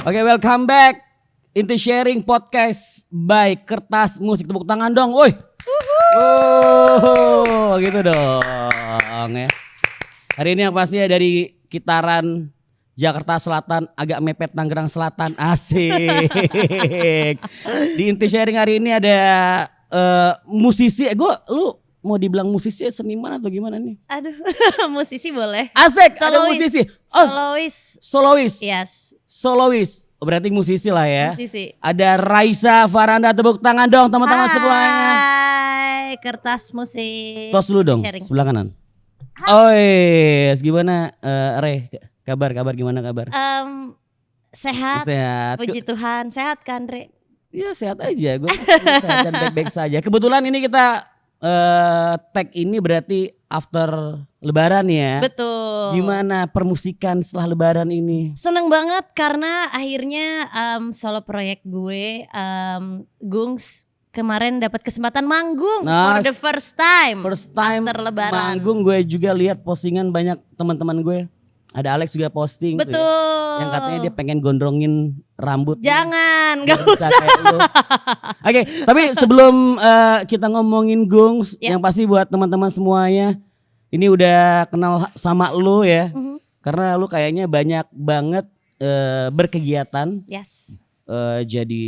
Oke, welcome back Inti Sharing Podcast by Kertas Musik. Tepuk tangan dong, woi. Oh, gitu dong ya. Hari ini yang pasti dari Kitaran Jakarta Selatan, agak mepet Tangerang Selatan. Asik. Di Inti Sharing hari ini ada musisi. Lu mau dibilang musisi seniman atau gimana nih? Aduh, musisi boleh. Asik, Solois. ada musisi. Solois. Yes. Solois. Berarti musisi lah ya. Musisi. Ada Raisa Faranda, tepuk tangan dong teman-teman semuanya. Hai, Kertas Musik. Tos dulu dong, Sharing. sebelah kanan. Oh yes, gimana Re? Kabar gimana kabar? Sehat. Sehat. Puji Tuhan, sehat kan, Re? Ya sehat aja, gue sehat dan baik-baik saja. Kebetulan ini kita tag ini berarti after Lebaran ya. Betul. Gimana permusikan setelah Lebaran ini? Seneng banget karena akhirnya solo proyek gue Gungs kemarin dapat kesempatan manggung for the first time. First time after Lebaran. manggung. Gue juga lihat postingan banyak teman-teman gue. Ada Alex juga posting. Betul. Tuh ya, yang katanya dia pengen gondrongin rambut. Jangan, gak usah. Oke, tapi sebelum kita ngomongin Gungs, Ya. yang pasti buat teman-teman semuanya, ini udah kenal sama lu ya. Karena lu kayaknya banyak banget berkegiatan. Yes. Jadi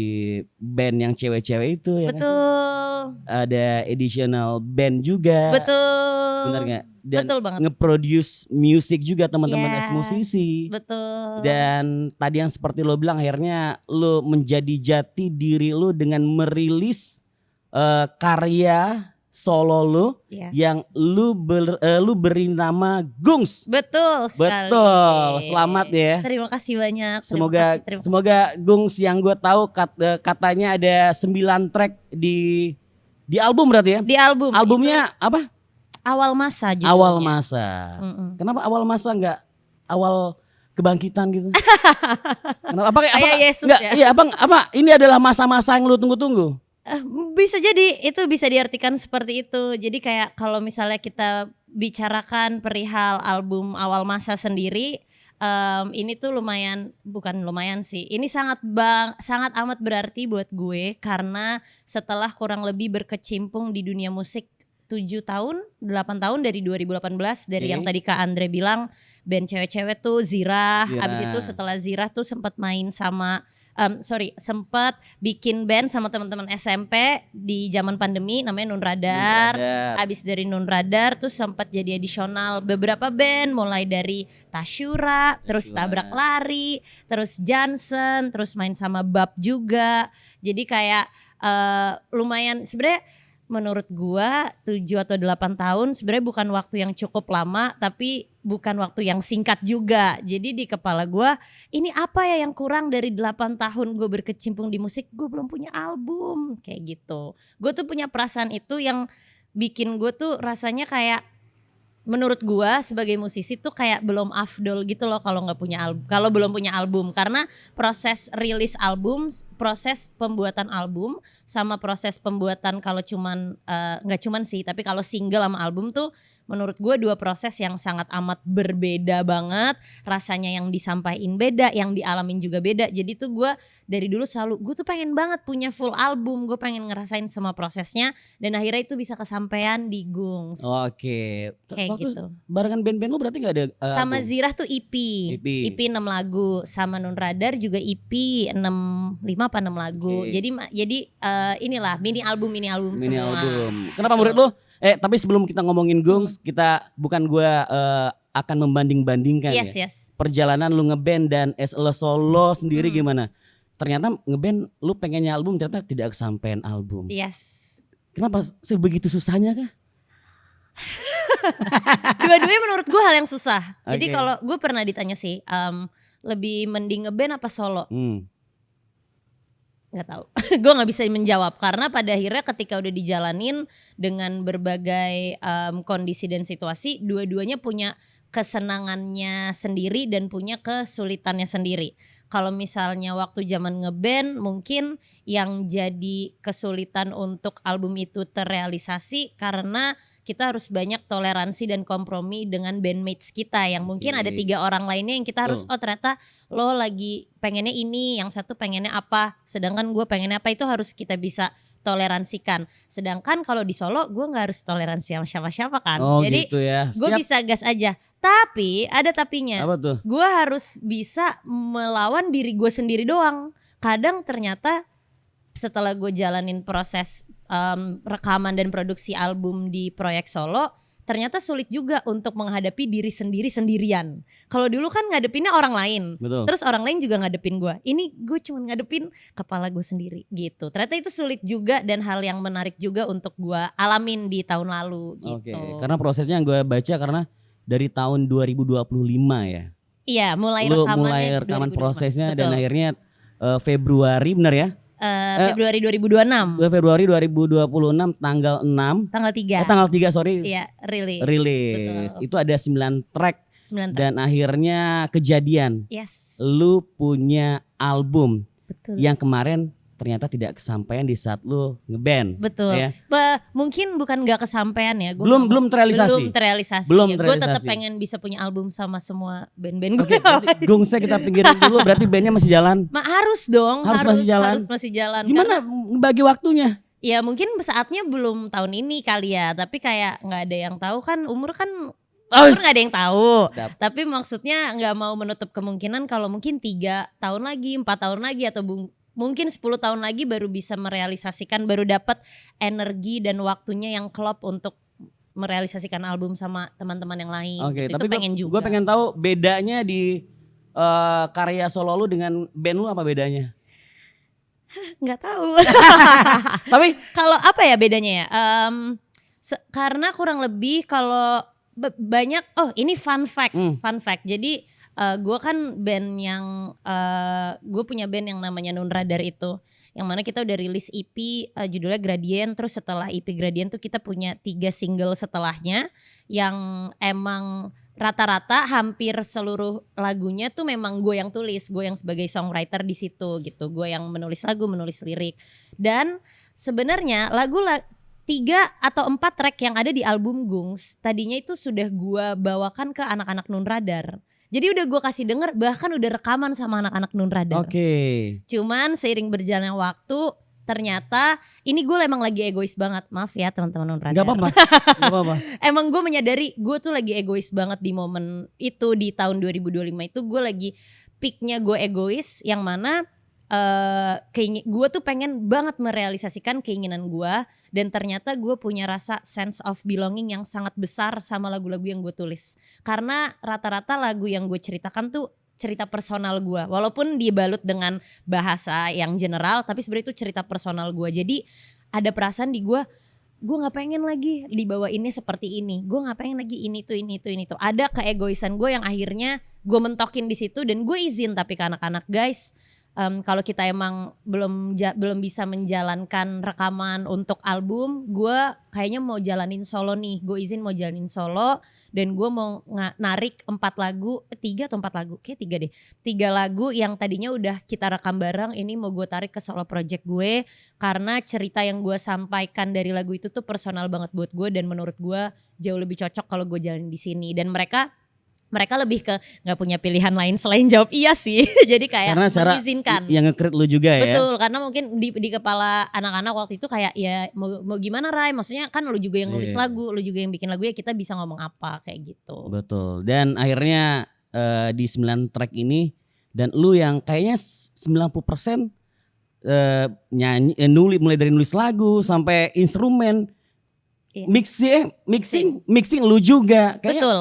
band yang cewek-cewek itu ya. Betul. Ada additional band juga. Betul. Bener gak? Dan Betul banget. nge-produce music juga teman-teman Yes. musisi. Betul. Dan tadi yang seperti lo bilang, akhirnya lo menjadi jati diri lo dengan merilis karya solo lo Iya. yang lu beri nama Gungs. Betul sekali. Betul, selamat ya. Terima kasih banyak. Semoga terima kasih. semoga Gungs yang gue tahu katanya ada 9 track di album berarti ya. Di album. Albumnya apa? Awal Masa judulnya. Awal Masa. Mm-mm. Kenapa awal masa nggak awal kebangkitan gitu? Kenapa? Apa Kayak Yesus nggak, ya? Iya, apa ini adalah masa-masa yang lu tunggu-tunggu? Bisa jadi itu bisa diartikan seperti itu. Jadi kayak kalau misalnya kita bicarakan perihal album Awal Masa sendiri, ini tuh bukan lumayan sih. Ini sangat amat berarti buat gue karena setelah kurang lebih berkecimpung di dunia musik 8 tahun dari 2018 dari yang tadi Kak Andre bilang band cewek-cewek tuh Zirah. Abis itu setelah Zirah tuh sempat main sama sempat bikin band sama teman-teman SMP di zaman pandemi namanya Nun Radar. Abis dari Nun Radar tuh sempat jadi additional beberapa band mulai dari Tasyura, terus Tabrak Lari, terus Johnson, terus main sama Bab juga. Jadi kayak lumayan sebenarnya. Menurut gua 7 atau 8 tahun sebenarnya bukan waktu yang cukup lama tapi bukan waktu yang singkat juga. Jadi di kepala gua ini apa ya yang kurang dari 8 tahun gue berkecimpung di musik, gue belum punya album kayak gitu. Gue tuh punya perasaan itu yang bikin gue tuh rasanya kayak menurut gua sebagai musisi tuh kayak belum afdol gitu loh kalau belum punya album karena proses rilis album, proses pembuatan album sama proses pembuatan kalau nggak cuman sih tapi kalau single sama album tuh menurut gue 2 proses yang sangat amat berbeda banget, rasanya yang disampaikan beda, yang dialamin juga beda. Jadi tuh gue dari dulu gue tuh pengen banget punya full album, gue pengen ngerasain semua prosesnya dan akhirnya itu bisa kesampaian di Gungs. Oke. Kayak Waktu gitu. barengan band-band lu berarti nggak ada Sama album? Zirah tuh EP 6 lagu, sama Nun Radar juga EP 5 apa 6 lagu. Oke. Jadi inilah mini album Mini semua. album. Kenapa menurut lu? Tapi sebelum kita ngomongin Gungs, kita bukan gua akan membanding-bandingkan Yes, ya. yes. Perjalanan lu ngeband dan as a solo sendiri gimana? Ternyata ngeband lu pengennya album ternyata tidak kesampaian album. Yes. Kenapa sebegitu susahnya kah? Dua-duanya menurut gue hal yang susah. Jadi Oke. kalau gue pernah ditanya sih, lebih mending ngeband apa solo? Nggak tahu. Gue nggak bisa menjawab karena pada akhirnya ketika udah dijalanin dengan berbagai kondisi dan situasi, dua-duanya punya kesenangannya sendiri dan punya kesulitannya sendiri. Kalau misalnya waktu zaman ngeband mungkin yang jadi kesulitan untuk album itu terrealisasi karena kita harus banyak toleransi dan kompromi dengan bandmates kita yang mungkin ada 3 orang lainnya yang kita harus ternyata lo lagi pengennya ini, yang satu pengennya apa, sedangkan gue pengennya apa, itu harus kita bisa toleransikan. Sedangkan kalau di solo gue nggak harus toleransi sama siapa-siapa kan. Jadi gitu ya. gue bisa gas aja. Tapi ada tapinya. Apa tuh? Gue harus bisa melawan diri gue sendiri doang. Kadang ternyata setelah gue jalanin proses rekaman dan produksi album di proyek solo, ternyata sulit juga untuk menghadapi diri sendiri sendirian. Kalau dulu kan ngadepinnya orang lain, Betul. terus orang lain juga ngadepin gue. Ini gue cuma ngadepin kepala gue sendiri gitu. Ternyata itu sulit juga dan hal yang menarik juga untuk gue alamin di tahun lalu gitu. Karena prosesnya yang gue baca karena dari tahun 2025 ya. Iya, mulai Lu rekamannya mulai rekaman 2025. prosesnya Betul. dan akhirnya Februari benar ya? Februari 2026. Februari 2026 tanggal 6. Tanggal 3. Tanggal 3 sorry. Iya, rilis. Rilis. Betul. Itu ada 9 track 9 dan akhirnya kejadian. Yes. Lu punya album Betul. yang kemarin ternyata tidak kesampaian di saat lu ngeband. Betul. Ya? Mungkin bukan gak kesampaian ya. Belum terrealisasi. Belum terrealisasi. Belum Gue terrealisasi. tetap pengen bisa punya album sama semua band-band gue. Oke, berarti gungsnya kita pinggirin dulu, berarti bandnya masih jalan. Harus dong. Harus masih jalan. Harus masih jalan. Gimana bagi waktunya? Ya mungkin saatnya belum tahun ini kali ya. Tapi kayak gak ada yang tahu kan. Umur gak ada yang tahu. Tapi maksudnya gak mau menutup kemungkinan kalau mungkin 3 tahun lagi, 4 tahun lagi atau mungkin 10 tahun lagi baru bisa merealisasikan, baru dapat energi dan waktunya yang klop untuk merealisasikan album sama teman-teman yang lain. Oke, Itu tapi gue pengen tahu bedanya di karya solo lu dengan band lu apa bedanya? Nggak tahu. Tapi kalau apa ya bedanya ya? Karena kurang lebih kalau banyak, ini fun fact. Jadi gue kan band yang gue punya band yang namanya Nun Radar itu, yang mana kita udah rilis EP judulnya Gradient. Terus setelah EP Gradient tuh kita punya 3 single setelahnya yang emang rata-rata hampir seluruh lagunya tuh memang gue yang tulis, gue yang sebagai songwriter di situ gitu, gue yang menulis lagu, menulis lirik. Dan sebenarnya 3 atau 4 track yang ada di album Gungs tadinya itu sudah gue bawakan ke anak-anak Nun Radar. Jadi udah gue kasih denger, bahkan udah rekaman sama anak-anak Nun Radar. Oke. Cuman seiring berjalannya waktu ternyata ini gue emang lagi egois banget. Maaf ya teman-teman Nun Radar. Gak apa-apa. Emang gue menyadari gue tuh lagi egois banget di momen itu, di tahun 2025 itu gue lagi peaknya gue egois, yang mana gue tuh pengen banget merealisasikan keinginan gue, dan ternyata gue punya rasa sense of belonging yang sangat besar sama lagu-lagu yang gue tulis. Karena rata-rata lagu yang gue ceritakan tuh cerita personal gue, walaupun dibalut dengan bahasa yang general, tapi sebenarnya itu cerita personal gue. Jadi ada perasaan di gue nggak pengen lagi dibawainnya seperti ini, gue nggak pengen lagi ini tuh. Ada keegoisan gue yang akhirnya gue mentokin di situ, dan gue izin tapi ke anak-anak, guys, kalau kita emang belum bisa menjalankan rekaman untuk album, gue kayaknya mau jalanin solo nih. Gue izin mau jalanin solo, dan gue mau narik 3 atau 4 lagu, kayak 3 deh. 3 lagu yang tadinya udah kita rekam bareng, ini mau gue tarik ke solo project gue, karena cerita yang gue sampaikan dari lagu itu tuh personal banget buat gue, dan menurut gue jauh lebih cocok kalau gue jalanin di sini. Dan mereka lebih ke nggak punya pilihan lain selain jawab iya sih. Jadi kayak mengizinkan. Yang nge-create lu juga ya. Betul, karena mungkin di kepala anak-anak waktu itu kayak ya mau gimana Ray, maksudnya kan lu juga yang nulis lagu, lu juga yang bikin lagu, ya kita bisa ngomong apa kayak gitu. Betul. Dan akhirnya di 9 track ini, dan lu yang kayaknya 90% nyanyi, mulai dari nulis lagu sampai instrumen. Iya. Mixing lu juga. Kayaknya betul.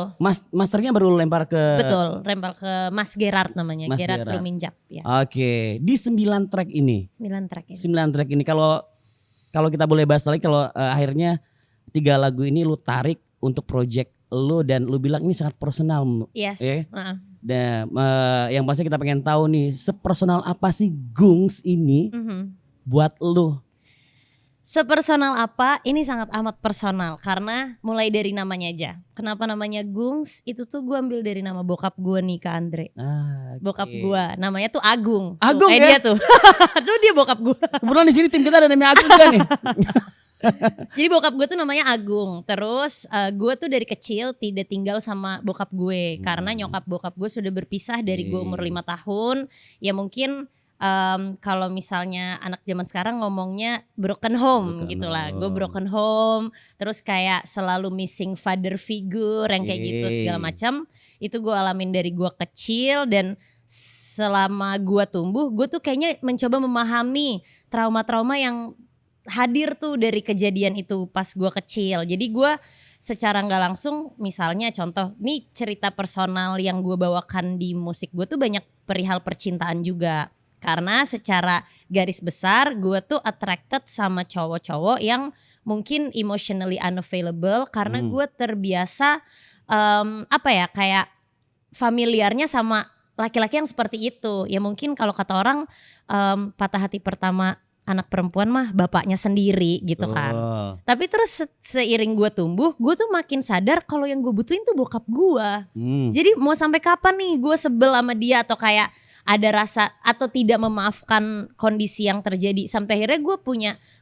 Masternya baru lempar ke. Betul, lempar ke Mas Gerard namanya, Gerard Ruminjak ya. Oke, di 9 track ini. 9 track ini. 9 track ini kalau kita boleh bahas lagi, kalau akhirnya 3 lagu ini lu tarik untuk project lu, dan lu bilang ini sangat personal. Yes. Ya? Dan yang pasti kita pengen tahu nih, sepersonal apa sih Gungs ini buat lu? Sepersonal apa? Ini sangat amat personal karena mulai dari namanya aja. Kenapa namanya Gungs? Itu tuh gue ambil dari nama bokap gue nih Kak Andre. Bokap gue namanya tuh Agung. Agung tuh, ya? dia tuh. Tuh dia bokap gue. Kebetulan di sini tim kita ada namanya Agung juga nih. Jadi bokap gue tuh namanya Agung. Terus gue tuh dari kecil tidak tinggal sama bokap gue karena nyokap bokap gue sudah berpisah dari gue umur 5 tahun. Ya mungkin kalau misalnya anak zaman sekarang ngomongnya broken home gitulah. Gue broken home, terus kayak selalu missing father figure yang kayak gitu segala macam. Itu gue alamin dari gue kecil dan selama gue tumbuh, gue tuh kayaknya mencoba memahami trauma-trauma yang hadir tuh dari kejadian itu pas gue kecil. Jadi gue secara nggak langsung, misalnya contoh, nih cerita personal yang gue bawakan di musik gue tuh banyak perihal percintaan juga. Karena secara garis besar gue tuh attracted sama cowok-cowok yang mungkin emotionally unavailable karena gue terbiasa kayak familiarnya sama laki-laki yang seperti itu. Ya mungkin kalau kata orang patah hati pertama anak perempuan mah bapaknya sendiri gitu kan. Tapi terus seiring gue tumbuh, gue tuh makin sadar kalau yang gue butuhin tuh bokap gue. Jadi mau sampai kapan nih gue sebel sama dia atau kayak ada rasa atau tidak memaafkan kondisi yang terjadi, sampai akhirnya gue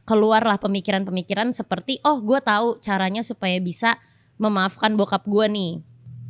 keluarlah pemikiran-pemikiran seperti gue tahu caranya supaya bisa memaafkan bokap gue nih.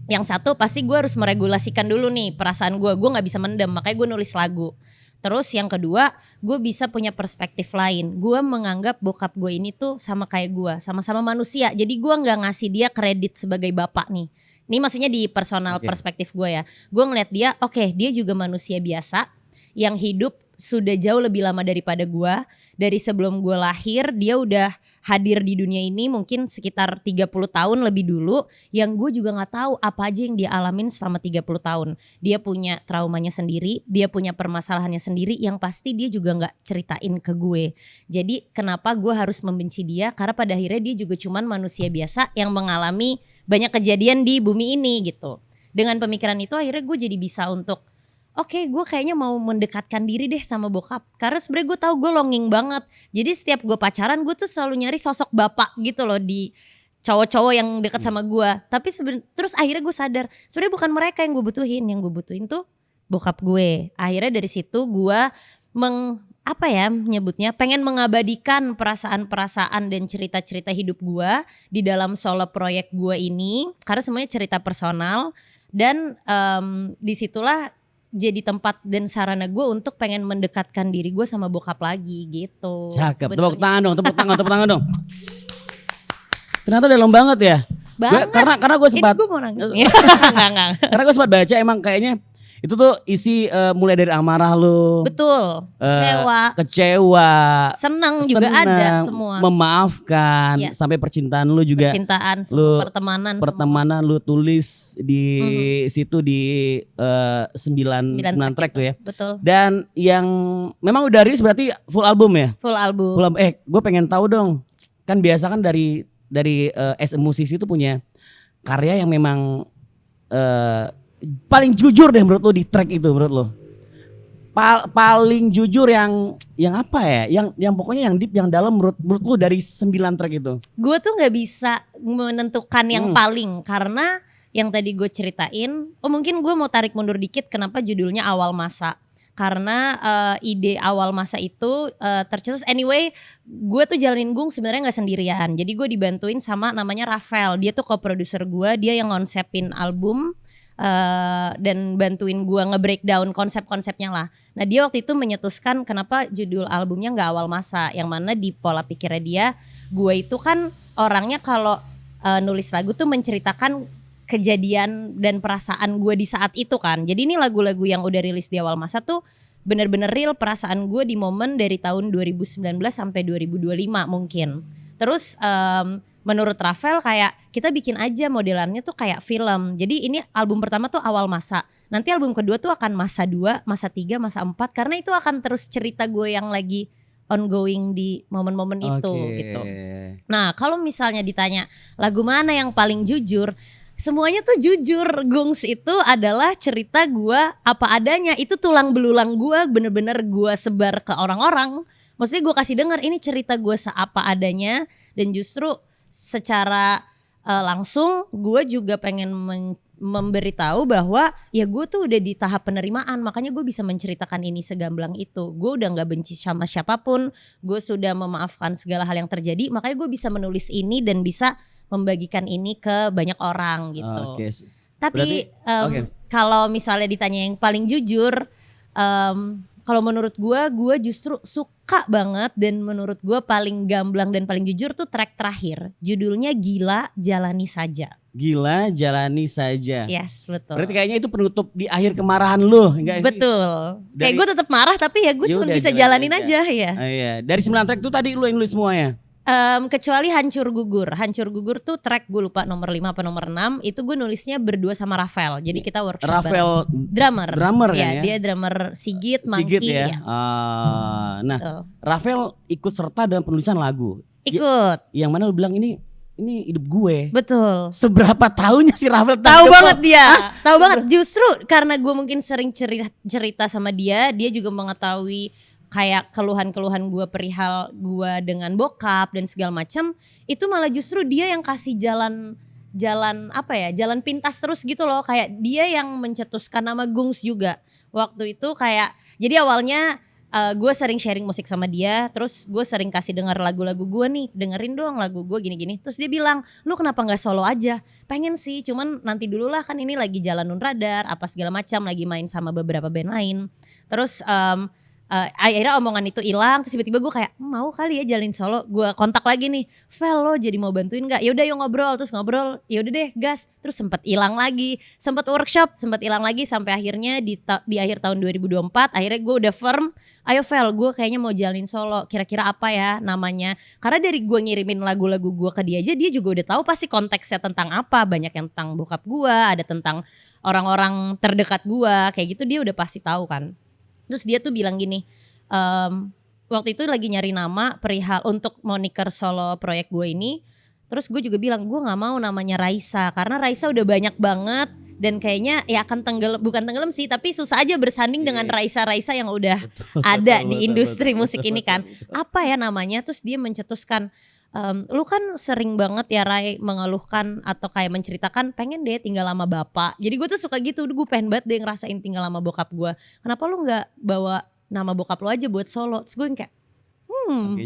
Yang satu pasti gue harus meregulasikan dulu nih perasaan gue gak bisa mendem, makanya gue nulis lagu. Terus yang kedua, gue bisa punya perspektif lain. Gue menganggap bokap gue ini tuh sama kayak gue, sama-sama manusia. Jadi gue gak ngasih dia kredit sebagai bapak nih. Ini maksudnya di personal perspektif gue ya. Gue ngeliat dia, dia juga manusia biasa yang hidup sudah jauh lebih lama daripada gue. Dari sebelum gue lahir, dia udah hadir di dunia ini mungkin sekitar 30 tahun lebih dulu. Yang gue juga gak tahu apa aja yang dia alamin selama 30 tahun. Dia punya traumanya sendiri, dia punya permasalahannya sendiri yang pasti dia juga gak ceritain ke gue. Jadi kenapa gue harus membenci dia? Karena pada akhirnya dia juga cuman manusia biasa yang mengalami banyak kejadian di bumi ini gitu. Dengan pemikiran itu akhirnya gue jadi bisa untuk gue kayaknya mau mendekatkan diri deh sama bokap. Karena sebenarnya gue tahu gue longing banget. Jadi setiap gue pacaran gue tuh selalu nyari sosok bapak gitu loh di cowok-cowok yang dekat sama gue. Tapi terus akhirnya gue sadar sebenarnya bukan mereka yang gue butuhin. Yang gue butuhin tuh bokap gue. Akhirnya dari situ gue nyebutnya pengen mengabadikan perasaan-perasaan dan cerita-cerita hidup gue di dalam solo proyek gue ini karena semuanya cerita personal dan disitulah jadi tempat dan sarana gue untuk pengen mendekatkan diri gue sama bokap lagi gitu. Cakep, tepuk tangan dong. Ternyata dalam banget ya. Banget. Karena gue sempat. Gue mau nangis. Enggak. Karena gue sempat baca emang kayaknya itu tuh isi mulai dari amarah lu. Betul. Kecewa. Seneng juga ada semua. Memaafkan. Sampai percintaan lu juga. Percintaan, pertemanan lu tulis di situ di 9 track tuh ya. Betul. Dan yang memang udah rilis berarti full album ya? Full album. Gue pengen tahu dong. Kan biasa kan dari as a musisi itu punya karya yang memang paling jujur deh menurut lo di track itu menurut lo. Paling jujur yang apa ya? Yang pokoknya yang deep, yang dalam menurut lo dari 9 track itu. Gue tuh nggak bisa menentukan yang paling karena yang tadi gue ceritain. Mungkin gue mau tarik mundur dikit kenapa judulnya Awal Masa. Karena ide Awal Masa itu tercetus. Anyway, gue tuh jalanin Gung sebenarnya nggak sendirian. Jadi gue dibantuin sama namanya Rafael. Dia tuh co-producer gue. Dia yang ngonsepin album. Dan bantuin gue nge-breakdown konsep-konsepnya lah. Nah dia waktu itu menyetuskan kenapa judul albumnya gak Awal Masa. Yang mana di pola pikirnya dia, gue itu kan orangnya kalau nulis lagu tuh menceritakan kejadian dan perasaan gue di saat itu kan. Jadi ini lagu-lagu yang udah rilis di Awal Masa tuh bener-bener real perasaan gue di momen dari tahun 2019 sampai 2025 mungkin. Terus menurut Rafael kayak kita bikin aja modelannya tuh kayak film. Jadi ini album pertama tuh Awal Masa. Nanti album kedua tuh akan Masa 2, Masa 3, Masa 4. Karena itu akan terus cerita gue yang lagi ongoing di momen-momen itu gitu. Nah kalau misalnya ditanya lagu mana yang paling jujur, semuanya tuh jujur. Gungs itu adalah cerita gue apa adanya. Itu tulang belulang gue, bener-bener gue sebar ke orang-orang. Maksudnya gue kasih dengar ini cerita gue seapa adanya, dan justru secara langsung gue juga pengen memberitahu bahwa ya gue tuh udah di tahap penerimaan, makanya gue bisa menceritakan ini segamblang itu. Gue udah gak benci sama siapapun, gue sudah memaafkan segala hal yang terjadi, makanya gue bisa menulis ini dan bisa membagikan ini ke banyak orang gitu. Oke. Tapi Berarti, kalau misalnya ditanya yang paling jujur, kalau menurut gue justru suka banget, dan menurut gue paling gamblang dan paling jujur tuh track terakhir. Judulnya Gila Jalani Saja. Gila jalani saja. Yes, betul. Berarti kayaknya itu penutup di akhir kemarahan lu, enggak sih? Betul. Dari- Kayak gue tetap marah, tapi ya gue Ya cuma udah, bisa jalanin jalanin aja ya. Iya. Dari 9 track itu tadi lu yang nulis semuanya. Kecuali Hancur Gugur. Hancur Gugur tuh track gue lupa nomor 5 apa nomor 6. Itu gue nulisnya berdua sama Rafael. Jadi kita workshop Rafael bareng. drummer kan Ya, ya? dia drummer Sigit, Sigit Monkey ya. ya. Nah, Betul. Rafael ikut serta dalam penulisan lagu. Ikut. Yang mana lu bilang ini hidup gue. Betul. Seberapa tahunnya si Rafael Tahu banget dia. Tahu banget. Justru karena gue mungkin sering cerita sama dia juga mengetahui kayak keluhan-keluhan gue perihal gue dengan bokap dan segala macam. Itu malah justru dia yang kasih jalan apa ya, jalan pintas terus gitu loh. Kayak dia yang mencetuskan nama Gungs juga. Waktu itu kayak, jadi awalnya gue sering sharing musik sama dia, terus gue sering kasih dengar lagu-lagu gue nih, dengerin dong lagu gue gini-gini. Terus dia bilang, lu kenapa nggak solo aja? Pengen sih, cuman nanti dulu lah, kan ini lagi jalan Nun Radar, apa segala macam, lagi main sama beberapa band lain. Terus akhirnya omongan itu hilang, terus tiba-tiba gue kayak mau kali ya jalin solo. Gue kontak lagi nih, Vel lo jadi mau bantuin nggak? Ya udah yuk ngobrol, terus ngobrol, ya udah deh gas. Terus sempat hilang lagi, sempat workshop, sempat hilang lagi, sampai akhirnya di akhir tahun 2024 akhirnya gue udah firm, ayo Vel gue kayaknya mau jalin solo, kira-kira apa ya namanya? Karena dari gue ngirimin lagu-lagu gue ke dia aja, dia juga udah tahu pasti konteksnya tentang apa. Banyak yang tentang bokap gue, ada tentang orang-orang terdekat gue, kayak gitu dia udah pasti tahu kan. Terus dia tuh bilang gini, waktu itu lagi nyari nama perihal untuk moniker solo proyek gue ini. Terus gue juga bilang gue gak mau namanya Raisa, karena Raisa udah banyak banget. Dan kayaknya ya akan bukan tenggelam sih, tapi susah aja bersanding dengan Raisa-Raisa yang udah ada di industri musik ini kan. Apa ya namanya? Terus dia mencetuskan, lu kan sering banget ya Rai mengeluhkan atau kayak menceritakan pengen deh tinggal sama bapak. Jadi gue tuh suka gitu, gue pengen banget deh ngerasain tinggal sama bokap gue. Kenapa lu gak bawa nama bokap lu aja buat solo? Terus gue kayak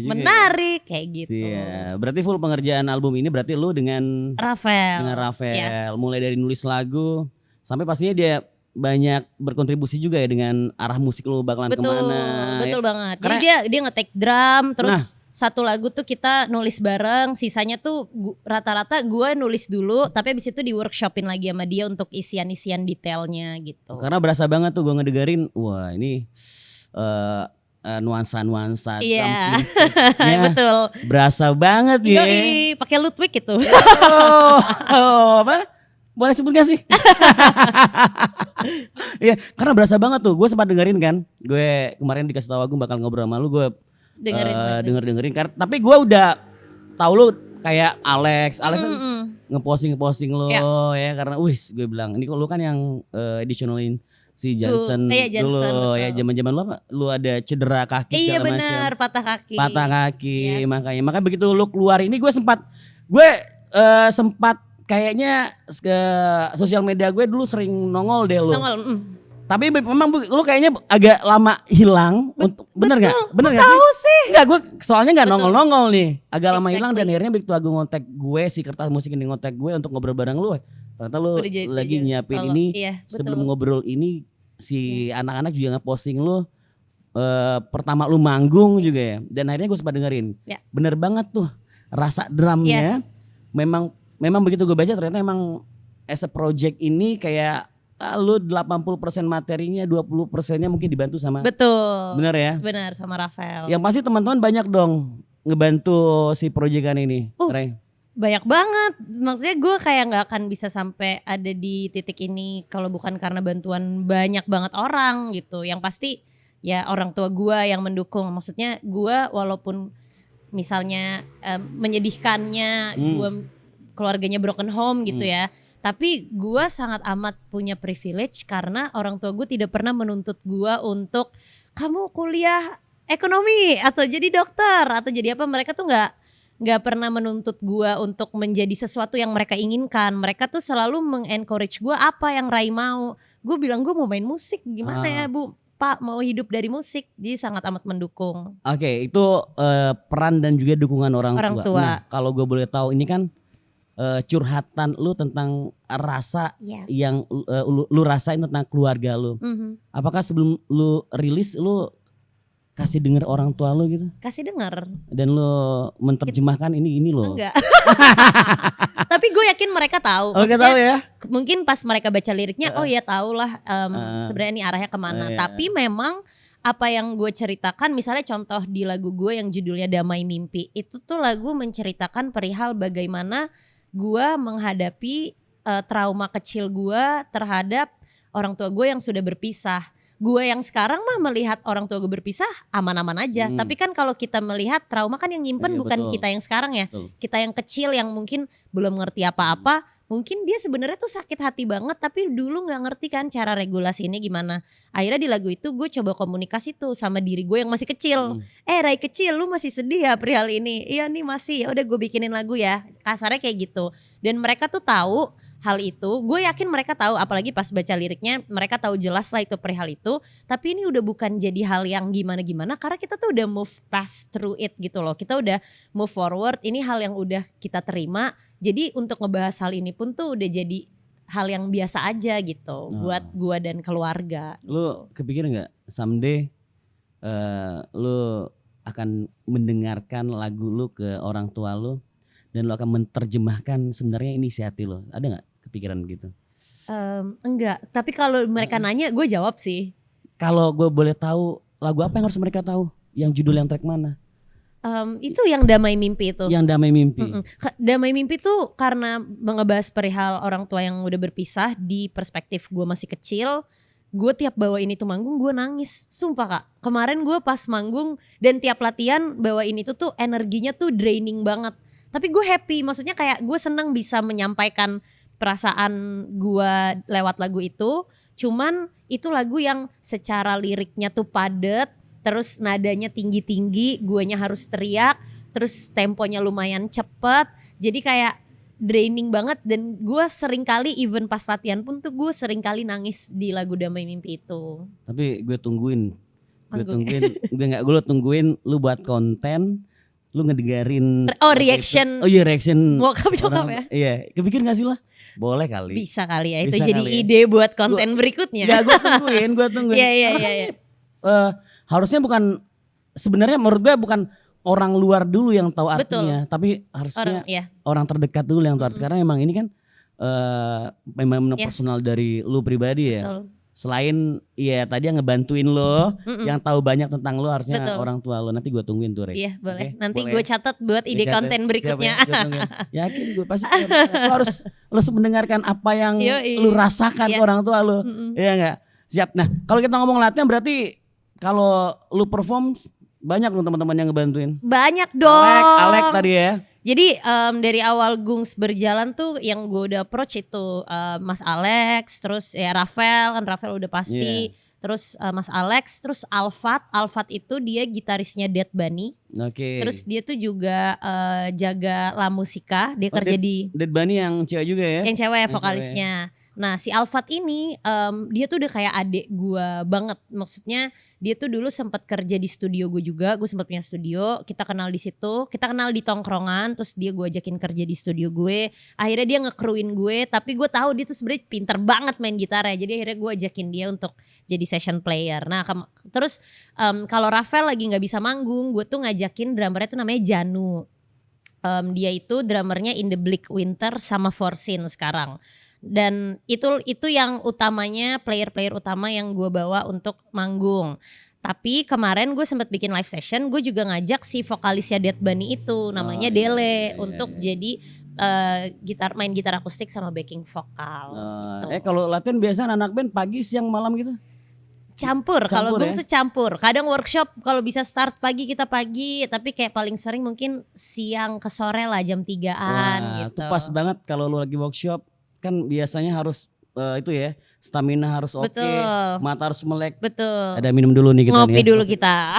menarik kayak gitu. Iya, berarti full pengerjaan album ini berarti lu dengan Rafael. Rafael, mulai dari nulis lagu sampai pastinya dia banyak berkontribusi juga ya dengan arah musik lu bakalan kemana. Betul ya. banget. Karena- Jadi dia nge-take drum, terus satu lagu tuh kita nulis bareng, sisanya tuh rata-rata gue nulis dulu, tapi abis itu di workshopin lagi sama dia untuk isian-isian detailnya gitu. Karena berasa banget tuh gue ngedengerin, wah ini nuansa-nuansa Iya. ya, Betul. berasa banget ya. Yoi, pakai Ludwig itu. Apa? Boleh sebut gak sih? Iya, karena berasa banget tuh. Gue sempat dengerin kan. Gue kemarin dikasih tahu Agung bakal ngobrol sama lu. Gue dengerin. Tapi gue udah tahu lu kayak Alex kan ngeposting lu ya. Karena gue bilang ini kok lu kan yang editionalin si Johnson dulu ya, zaman-zaman lu apa? Lu ada cedera kaki Iya segala benar, macam. patah kaki. Yes. Makanya begitu lu keluar ini gue sempat kayaknya ke sosial media gue dulu sering nongol deh lu. Tapi memang lu kayaknya agak lama hilang. Bener nggak? Bener nggak sih? Tahu sih. Enggak, gue soalnya nggak nongol nih. Agak lama hilang dan akhirnya begitu Agung ngontek gue, si Kertas Musik ini ngontek gue untuk ngobrol bareng lu. Ternyata lu lagi nyiapin ini. Iya, sebelum ngobrol ini si anak-anak juga ngeposting lu. Pertama lu manggung juga ya. Dan akhirnya gue sempat dengerin. Bener banget tuh rasa drumnya. Memang begitu gue baca ternyata emang as a project ini kayak lu 80% materinya, 20%-nya mungkin dibantu sama. Betul. Bener ya? Benar, sama Rafael. Yang pasti teman-teman banyak dong ngebantu si proyekan ini. Banyak banget. Maksudnya gue kayak gak akan bisa sampai ada di titik ini kalau bukan karena bantuan banyak banget orang gitu. Yang pasti ya orang tua gue yang mendukung. Maksudnya gue walaupun misalnya menyedihkannya, gue keluarganya broken home gitu ya. Tapi gue sangat amat punya privilege karena orang tua gue tidak pernah menuntut gue untuk kamu kuliah ekonomi atau jadi dokter atau jadi apa, mereka tuh nggak pernah menuntut gua untuk menjadi sesuatu yang mereka inginkan. Mereka tuh selalu mengencourage gua apa yang Rai mau. Gue bilang gue mau main musik, gimana ya Bu? Pak mau hidup dari musik, dia sangat amat mendukung. Oke, itu peran dan juga dukungan orang tua. Nah, kalau gue boleh tahu ini kan curhatan lu tentang rasa yang lu rasain tentang keluarga lu. Apakah sebelum lu rilis lu kasih denger orang tua lu gitu? Kasih denger. Dan lu menerjemahkan ini loh. Enggak. Tapi gue yakin mereka tahu. Mereka tahu ya? Mungkin pas mereka baca liriknya, oh ya tahulah sebenarnya ini arahnya kemana. Tapi memang apa yang gue ceritakan, misalnya contoh di lagu gue yang judulnya Damai Mimpi, itu tuh lagu menceritakan perihal bagaimana gue menghadapi trauma kecil gue terhadap orang tua gue yang sudah berpisah. Gue yang sekarang mah melihat orang tua gue berpisah aman-aman aja. Tapi kan kalau kita melihat trauma kan yang nyimpen bukan kita yang sekarang ya. Kita yang kecil yang mungkin belum ngerti apa-apa. Mungkin dia sebenarnya tuh sakit hati banget tapi dulu gak ngerti kan cara regulasi ini gimana. Akhirnya di lagu itu gue coba komunikasi tuh sama diri gue yang masih kecil. Rai kecil, lu masih sedih ya perihal ini? Iya nih masih, ya udah gue bikinin lagu ya. Kasarnya kayak gitu. Dan mereka tuh tahu hal itu, gue yakin mereka tahu, apalagi pas baca liriknya mereka tahu jelas lah itu perihal itu. Tapi ini udah bukan jadi hal yang gimana-gimana karena kita tuh udah move past through it gitu loh. Kita udah move forward, ini hal yang udah kita terima. Jadi untuk ngebahas hal ini pun tuh udah jadi hal yang biasa aja gitu buat gue dan keluarga. Lu kepikiran gak someday lu akan mendengarkan lagu lu ke orang tua lu dan lu akan menerjemahkan sebenarnya ini isi hati lu? Ada gak kepikiran gitu? Enggak, tapi kalau mereka nanya gue jawab sih. Kalau gue boleh tahu lagu apa yang harus mereka tahu? Yang judul yang track mana? Itu yang Damai Mimpi itu. Yang Damai Mimpi. Damai Mimpi tuh karena ngebahas perihal orang tua yang udah berpisah di perspektif gue masih kecil. Gue tiap bawain itu manggung gue nangis. Sumpah Kak, kemarin gue pas manggung dan tiap latihan bawain itu tuh energinya tuh draining banget. Tapi gue happy, maksudnya kayak gue seneng bisa menyampaikan perasaan gue lewat lagu itu. Cuman itu lagu yang secara liriknya tuh padet, terus nadanya tinggi-tinggi, guanya harus teriak, terus temponya lumayan cepet. Jadi kayak draining banget dan gue sering kali even pas latihan pun tuh gue sering kali nangis di lagu Damai Mimpi itu. Tapi gue tungguin gue tungguin lu buat konten, lu ngedengerin reaction. Oh iya reaction. Bokap ya. Iya, kepikir gak sih lah? Boleh kali. Bisa kali ya, itu jadi ide buat konten berikutnya. Gak, gue tungguin. Iya. Harusnya bukan, sebenarnya menurut gue bukan orang luar dulu yang tahu artinya. Betul. Tapi harusnya orang terdekat dulu yang tahu artinya. Karena emang ini kan memang personal dari lu pribadi ya. Betul. Selain tadi yang ngebantuin lo, yang tahu banyak tentang lo harusnya orang tua lo. Nanti gue tungguin tuh, Rek. Iya boleh. Nanti gue catat buat ide konten berikutnya. Yakin gue pasti lo harus mendengarkan apa yang lo rasakan ke orang tua lo. Iya nggak? Siap. Nah kalau kita ngomong latihan berarti kalau lo perform banyak dong teman-teman yang ngebantuin. Banyak dong. Alek tadi ya. Jadi dari awal Gungs berjalan tuh yang gue udah approach itu Mas Alex, terus ya Rafael udah pasti, terus Mas Alex, terus Alfat itu dia gitarisnya Dead Bunny. Terus dia tuh juga jaga La Musica, dia kerja di Dead Bunny yang cewek juga ya? Yang cewek vokalisnya. Nah si Alfat ini dia tuh udah kayak adik gue banget. Maksudnya dia tuh dulu sempat kerja di studio gue juga. Gue sempat punya studio. Kita kenal di situ. Kita kenal di tongkrongan. Terus dia gue ajakin kerja di studio gue. Akhirnya dia nge-crewin gue. Tapi gue tahu dia tuh sebenarnya pinter banget main gitar ya. Jadi akhirnya gue ajakin dia untuk jadi session player. Nah terus kalau Rafael lagi gak bisa manggung, gue tuh ngajakin drummernya tuh namanya Janu. Dia itu drummernya In The Bleak Winter sama Forsin sekarang. Dan itu yang utamanya, player-player utama yang gue bawa untuk manggung. Tapi kemarin gue sempat bikin live session, gue juga ngajak si vokalisnya Dead Bunny itu namanya Dele untuk jadi main gitar akustik sama backing vokal. Gitu. Kalau latihan biasa anak band pagi, siang, malam gitu? Campur kalau gue campur. Kadang workshop kalau bisa start pagi kita pagi, tapi kayak paling sering mungkin siang ke sore lah jam 3-an gitu. Itu pas banget kalau lu lagi workshop. Kan biasanya harus stamina harus oke, mata harus melek. Betul. Ada minum dulu nih kita. Ngopi dulu kita.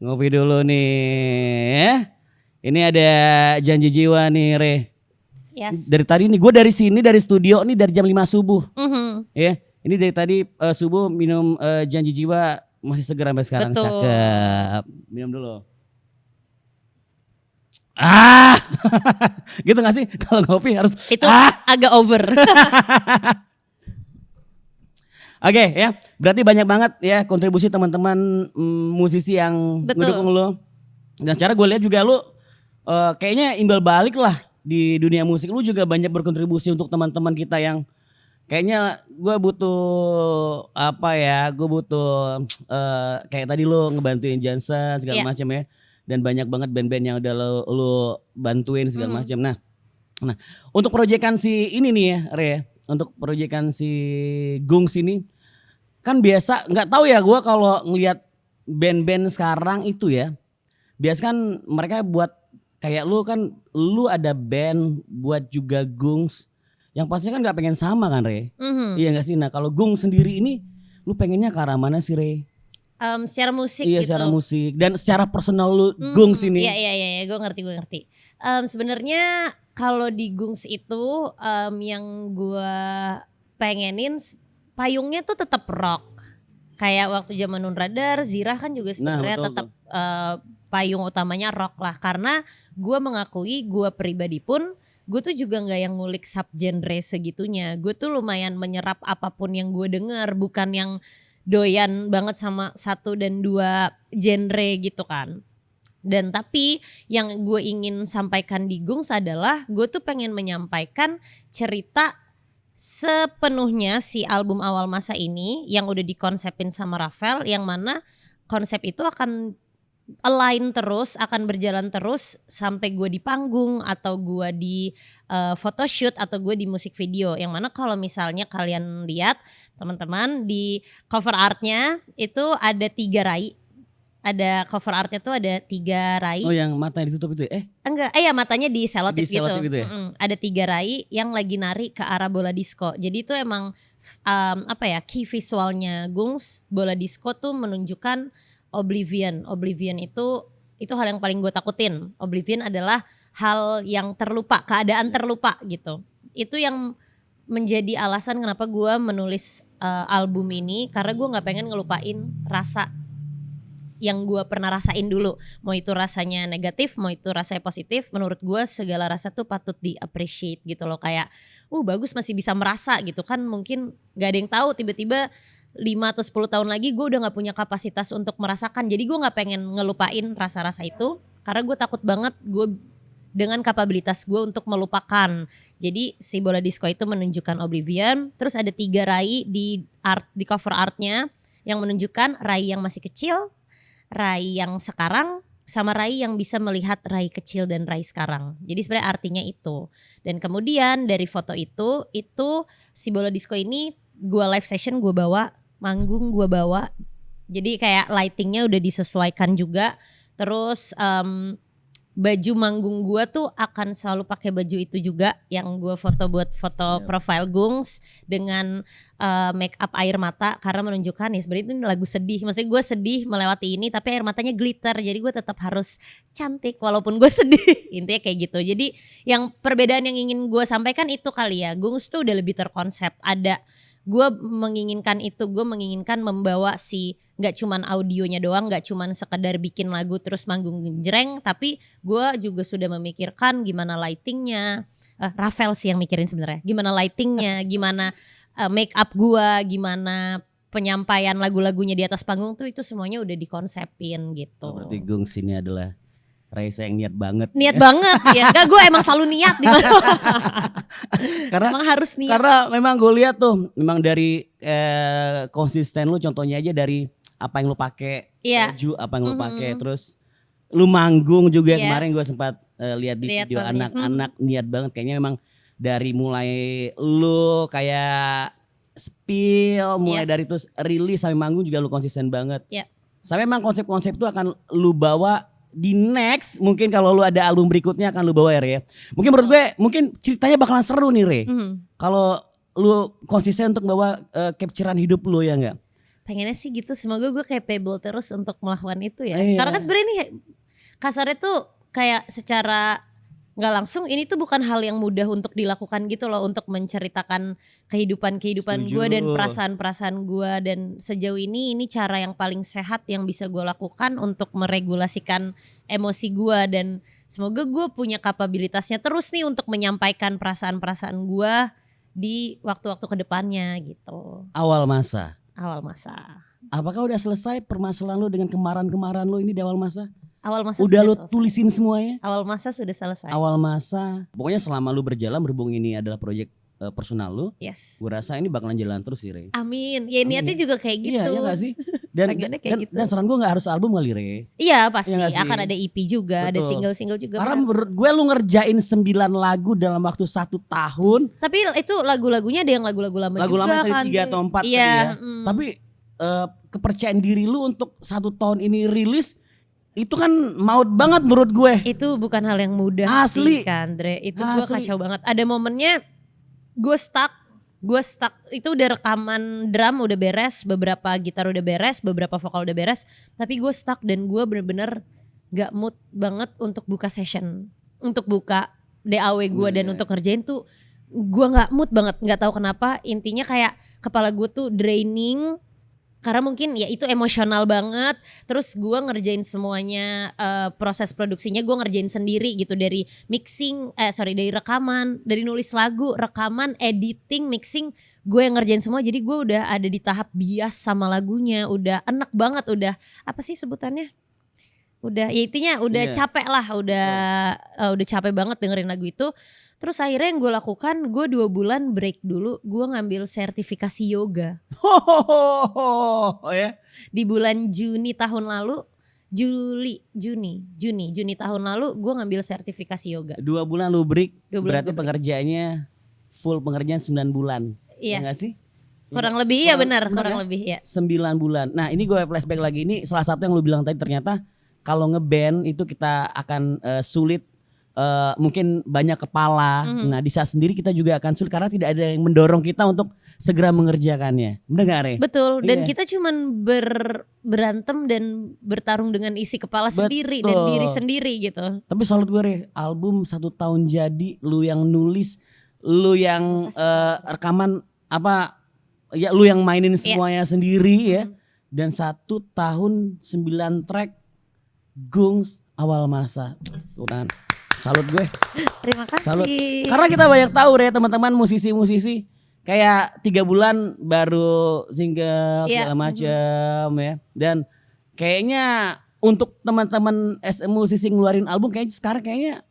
Ngopi dulu nih. Ini ada janji jiwa nih, Re. Yes. Dari tadi nih, gue dari sini dari studio nih dari jam 5 subuh. Mhm. Ini dari tadi subuh minum janji jiwa masih seger sampai sekarang. Betul. Cakep. Minum dulu. Gitu gak sih kalau ngopi harus Itu agak over. Oke ya, berarti banyak banget ya kontribusi teman-teman musisi yang Betul. ngedukung lu. Dan secara gue lihat juga lu kayaknya imbal balik lah di dunia musik. Lu juga banyak berkontribusi untuk teman-teman kita yang kayaknya gue butuh apa ya? Gue butuh kayak tadi lu ngebantuin Jansen segala Iya. macam ya. Dan banyak banget band-band yang udah lu bantuin segala macam. Nah, untuk proyekan si ini nih ya, Re. Untuk proyekan si Gungs ini kan biasa nggak tahu ya gue kalau ngelihat band-band sekarang itu ya. Biasa kan mereka buat kayak lu kan lu ada band buat juga Gungs. Yang pastinya kan nggak pengen sama kan, Re. Iya nggak sih? Nah, kalau Gungs sendiri ini lu pengennya ke arah mana sih, Re? Secara musik Iya, gitu. secara musik dan secara personal lu Gungs ini. Iya, gue ngerti. Sebenarnya kalau di Gungs itu yang gue pengenin payungnya tuh tetap rock. Kayak waktu zaman Nun Radar, Zirah kan juga sebenarnya betul tetap payung utamanya rock lah. Karena gue mengakui gue pribadi pun gue tuh juga nggak yang ngulik subgenre segitunya. Gue tuh lumayan menyerap apapun yang gue denger, bukan yang doyan banget sama 1 dan 2 genre gitu kan. Dan tapi yang gue ingin sampaikan di Gungs adalah gue tuh pengen menyampaikan cerita sepenuhnya si album awal masa ini yang udah dikonsepin sama Rafael, yang mana konsep itu akan align terus, akan berjalan terus sampai gue di panggung atau gue di photoshoot atau gue di musik video. Yang mana kalau misalnya kalian lihat teman-teman di cover artnya itu ada 3 rai. Ada cover artnya tuh ada 3 rai. Oh, yang matanya ditutup itu ya? Enggak, ya matanya di selotip gitu. Gitu ya? Ada 3 rai yang lagi nari ke arah bola disco. Jadi itu emang key visualnya Gungs bola disco tuh menunjukkan Oblivion. Oblivion itu hal yang paling gue takutin. Oblivion adalah hal yang terlupa, keadaan terlupa gitu. Itu yang menjadi alasan kenapa gue menulis album ini, karena gue nggak pengen ngelupain rasa yang gue pernah rasain dulu. Mau itu rasanya negatif, mau itu rasanya positif. Menurut gue segala rasa tuh patut di appreciate gitu loh. Kayak bagus masih bisa merasa gitu kan. Mungkin gak ada yang tahu tiba-tiba 5 atau 10 tahun lagi gue udah gak punya kapasitas untuk merasakan. Jadi gue gak pengen ngelupain rasa-rasa itu. Karena gue takut banget gue dengan kapabilitas gue untuk melupakan. Jadi si bola disco itu menunjukkan Oblivion. Terus ada 3 rai di cover artnya yang menunjukkan rai yang masih kecil, rai yang sekarang, sama rai yang bisa melihat rai kecil dan rai sekarang. Jadi sebenarnya artinya itu. Dan kemudian dari foto itu si bola disco ini gue live session gue bawa, manggung gue bawa. Jadi kayak lightingnya udah disesuaikan juga. Terus baju manggung gue tuh akan selalu pakai baju itu juga yang gue foto buat foto profile Gungs dengan make up air mata, karena menunjukkan ya sebenarnya itu lagu sedih. Maksudnya gue sedih melewati ini tapi air matanya glitter, jadi gue tetap harus cantik walaupun gue sedih. Intinya kayak gitu. Jadi yang perbedaan yang ingin gue sampaikan itu kali ya, Gungs tuh udah lebih terkonsep. Ada gue menginginkan itu, gue menginginkan membawa gak cuman audionya doang, gak cuman sekedar bikin lagu terus manggung jreng, tapi gue juga sudah memikirkan gimana lightingnya. Rafael sih yang mikirin sebenarnya, gimana lightingnya, gimana make up gue, gimana penyampaian lagu-lagunya di atas panggung tuh, itu semuanya udah dikonsepin gitu. Berarti Gungs ini adalah Raisa yang niat banget. Niat banget ya. Gak, gue emang selalu niat di mana. Karena emang harus niat. Karena memang gue lihat tuh memang dari konsisten lu, contohnya aja dari apa yang lu pakai, baju apa yang lu pakai, terus lu manggung juga. Kemarin gue sempat lihat di video anak-anak niat banget. Kayaknya memang dari mulai lu kayak spill, mulai dari terus rilis sampai manggung juga lu konsisten banget. Sampai memang konsep-konsep itu akan lu bawa di next, mungkin kalau lu ada album berikutnya akan lu bawa ya. Mungkin menurut gue mungkin ceritanya bakalan seru nih, Re. Kalau lu konsisten untuk bawa capturean hidup lu, ya enggak? pengennya sih gitu, semoga gue capable terus untuk melakukan itu ya. Iya. Karena kan sebenarnya ini kasarnya tuh kayak secara nggak langsung ini tuh bukan hal yang mudah untuk dilakukan gitu loh, untuk menceritakan kehidupan Setuju. gue dan perasaan gue, dan sejauh ini cara yang paling sehat yang bisa gue lakukan untuk meregulasikan emosi gue, dan semoga gue punya kapabilitasnya terus nih untuk menyampaikan perasaan-perasaan gue di waktu-waktu kedepannya gitu. Awal masa. Apakah udah selesai permasalahan lu dengan kemarahan-kemarahan lu ini di awal masa? Awal masa Udah sudah lu selesai. tulisin semuanya? Awal masa sudah selesai. Awal masa. Pokoknya selama lu berjalan berhubung ini adalah proyek personal lu, Yes. gue rasa ini bakalan jalan terus sih, Re. Amin. Ya niatnya juga kayak gitu. Iya, ya gak sih? Dan Pengennya kayak gitu. dan saran gue gak harus album kali, Re. Iya pasti Iya nggak sih? akan ada EP juga, ada Betul. single-single juga. Karena benar. menurut gue lu ngerjain 9 lagu dalam waktu 1 tahun. Tapi itu lagu-lagunya ada yang lagu-lagu lama Lagu juga lama tadi kan. 3 atau 4 tadi Iya, ya. Tapi kepercayaan diri lu untuk 1 tahun ini rilis itu kan maut banget menurut gue. itu bukan hal yang mudah Asli. sih kan, Dre. Itu gue Asli. kacau banget. Ada momennya gue stuck. Itu udah rekaman drum udah beres, beberapa gitar udah beres, beberapa vokal udah beres. Tapi gue stuck dan gue bener-bener gak mood banget untuk buka session, untuk buka DAW gue dan untuk ngerjain tuh gue gak mood banget. Gak tahu kenapa. Intinya kayak kepala gue tuh draining. Karena mungkin ya itu emosional banget. Terus gue ngerjain semuanya, proses produksinya gue ngerjain sendiri gitu. Dari dari rekaman, dari nulis lagu, rekaman, editing, mixing, gue yang ngerjain semua. Jadi gue udah ada di tahap bias sama lagunya. Udah enak banget, udah apa sih sebutannya? Udah ya intinya udah Iya. capek lah. Udah capek banget dengerin lagu itu. Terus akhirnya yang gue lakukan, gue 2 bulan break dulu. Gue ngambil sertifikasi yoga. Oh ya. Di bulan Juni tahun lalu, Juni tahun lalu gue ngambil sertifikasi yoga. 2 bulan lu break. 2 bulan Berarti gue break. pengerjaannya full pengerjaan 9 bulan. Iya. Ya gak sih? Kurang lebih ya benar, benar kurang ya? lebih ya. 9 bulan. Nah ini gue flashback lagi. Ini salah satu yang lu bilang tadi, ternyata kalau ngeband itu kita akan sulit. Mungkin banyak kepala. Nah di saat sendiri kita juga akan sulit karena tidak ada yang mendorong kita untuk segera mengerjakannya. Bener gak, Re? Betul, dan Iya. kita cuman berantem dan bertarung dengan isi kepala sendiri dan Betul. diri sendiri gitu. Tapi salut gue, Re. Album 1 tahun jadi, lu yang nulis, lu yang rekaman apa ya, lu yang mainin semuanya sendiri ya. Dan 1 tahun 9 track Gungs awal masa. Tuh kan. Salut gue. Terima kasih. Salut. Karena kita banyak tahu, Re, teman-teman musisi-musisi kayak 3 bulan baru single Iya. segala macam ya. Dan kayaknya untuk teman-teman musisi ngeluarin album kayaknya sekarang kayaknya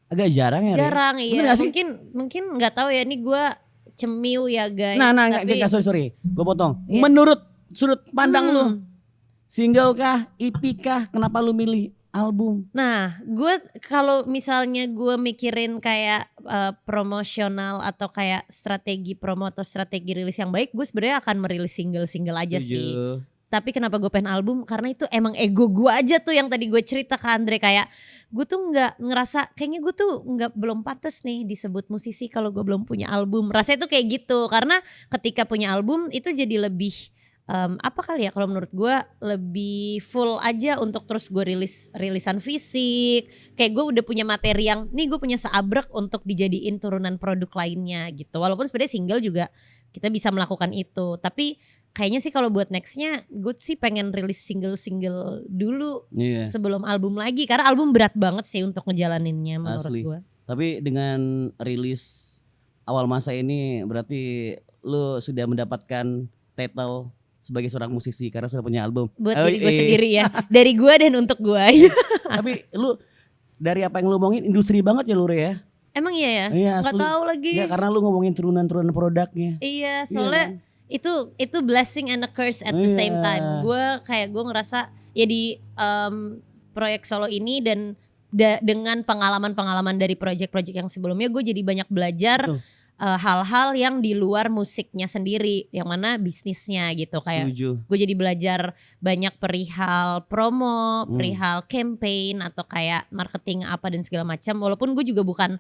agak jarang ya. Re. Jarang Bener iya. gak sih? Mungkin nggak tahu ya, ini gue cemiu ya guys. Nah, tapi sorry, gue potong. Iya. Menurut sudut pandang lu, single kah, EP kah, kenapa lu milih album? Nah, gue kalau misalnya gue mikirin kayak promosional atau kayak strategi promo atau strategi rilis yang baik, gue sebenarnya akan merilis single-single aja sih. Tapi kenapa gue pengen album? Karena itu emang ego gue aja tuh yang tadi gue cerita ke Andre, kayak gue tuh nggak ngerasa kayaknya gue tuh belum pantas nih disebut musisi kalau gue belum punya album. Rasanya tuh kayak gitu, karena ketika punya album itu jadi lebih apa kali ya, kalau menurut gue lebih full aja untuk terus gue rilisan fisik. Kayak gue udah punya materi yang nih gue punya seabrek untuk dijadiin turunan produk lainnya gitu. Walaupun sebenarnya single juga kita bisa melakukan itu, tapi kayaknya sih kalau buat nextnya gue sih pengen rilis single dulu sebelum album lagi, karena album berat banget sih untuk ngejalaninnya menurut Asli. gue. Tapi dengan rilis awal masa ini berarti lu sudah mendapatkan title sebagai seorang musisi karena sudah punya album. Buat diri gue sendiri ya, dari gue dan untuk gue. Tapi lu dari apa yang lu ngomongin industri banget ya, lu, Re, ya? Emang iya ya? Iya, Nggak asli. tahu lagi. Ya karena lu ngomongin turunan-turunan produknya. Iya, soalnya itu blessing and a curse at the Iya. same time. Gue ngerasa ya di proyek solo ini dan dengan pengalaman-pengalaman dari proyek-proyek yang sebelumnya, gue jadi banyak belajar Betul. hal-hal yang di luar musiknya sendiri, yang mana bisnisnya gitu. Kayak Setuju. gue jadi belajar banyak perihal promo, perihal campaign atau kayak marketing apa dan segala macam. Walaupun gue juga bukan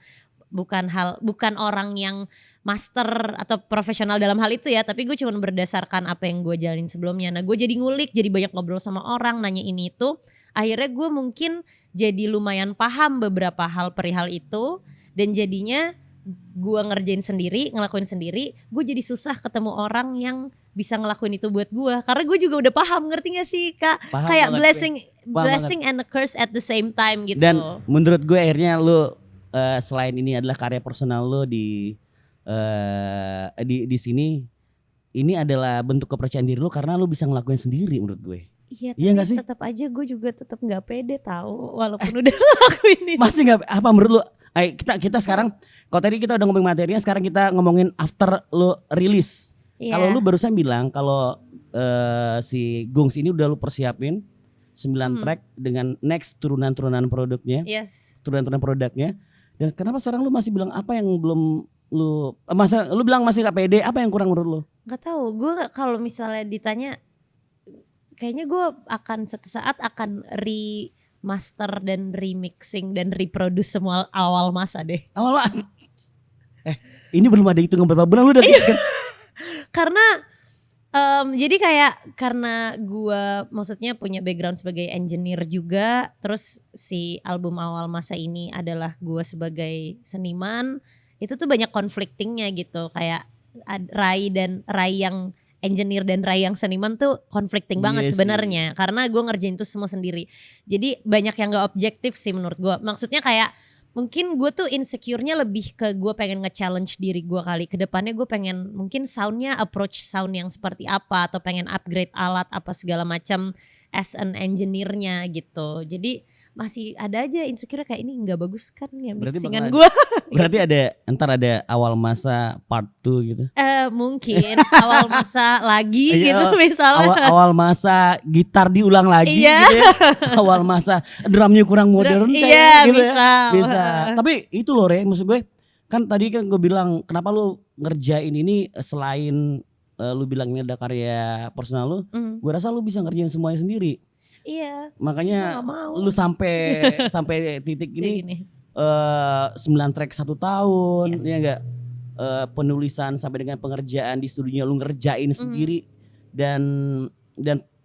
bukan orang yang master atau profesional dalam hal itu ya, tapi gue cuma berdasarkan apa yang gue jalanin sebelumnya. Nah gue jadi ngulik, jadi banyak ngobrol sama orang, nanya ini itu. Akhirnya gue mungkin jadi lumayan paham beberapa hal perihal itu. Dan jadinya gue ngerjain sendiri, ngelakuin sendiri. Gue jadi susah ketemu orang yang bisa ngelakuin itu buat gue. Karena gue juga udah paham, ngerti gak sih Kak? Paham Kayak banget, blessing and a curse at the same time gitu. Dan menurut gue akhirnya lu selain ini adalah karya personal lu di sini, ini adalah bentuk kepercayaan diri lu karena lu bisa ngelakuin sendiri menurut gue. Iya, Iya tapi gak sih? tetap aja gue juga tetap nggak pede tahu walaupun udah ngelakuin itu. Masih nggak apa menurut lu? Kita sekarang, kalau tadi kita udah ngomongin materinya, sekarang kita ngomongin after lu rilis. Iya. Kalau lu barusan bilang kalau si Gungs ini udah lu persiapin 9 track dengan next turunan-turunan produknya, Yes. turunan-turunan produknya. Dan kenapa sekarang lu masih bilang apa yang belum lu masa lu bilang masih gak pede, apa yang kurang menurut lu? Gak tahu, gue kalau misalnya ditanya, kayaknya gue akan suatu saat akan remaster dan remixing dan reproduce semua awal masa deh. Awal ini belum ada hitungan berapa bulan lu udah kan? Karena jadi kayak karena gue maksudnya punya background sebagai engineer juga, terus si album awal masa ini adalah gue sebagai seniman, itu tuh banyak conflictingnya gitu, kayak Rai yang engineer dan Rai yang seniman tuh conflicting banget Yes, sebenarnya, karena gue ngerjain itu semua sendiri. Jadi banyak yang gak objektif sih menurut gue. Maksudnya kayak mungkin gue tuh insecure-nya lebih ke gue pengen nge-challenge diri gue kali. Kedepannya gue pengen mungkin soundnya approach sound yang seperti apa, atau pengen upgrade alat apa segala macam as an engineer-nya gitu. Jadi masih ada aja insecure kayak ini nggak bagus kan ya mixingan gue. Berarti ada awal masa part 2 gitu. Mungkin awal masa lagi gitu misalnya. Awal masa gitar diulang lagi gitu ya. Awal masa drumnya kurang modern iya, gitu bisa. ya. Bisa. Tapi itu loh Re, maksud gue kan tadi kan gue bilang kenapa lu ngerjain ini selain lu bilang ini ada karya personal lu, gue rasa lu bisa ngerjain semuanya sendiri. Iya. Makanya lu sampai titik ini 9 track 1 tahun, Yes. ya enggak? Penulisan sampai dengan pengerjaan di studionya lu ngerjain sendiri dan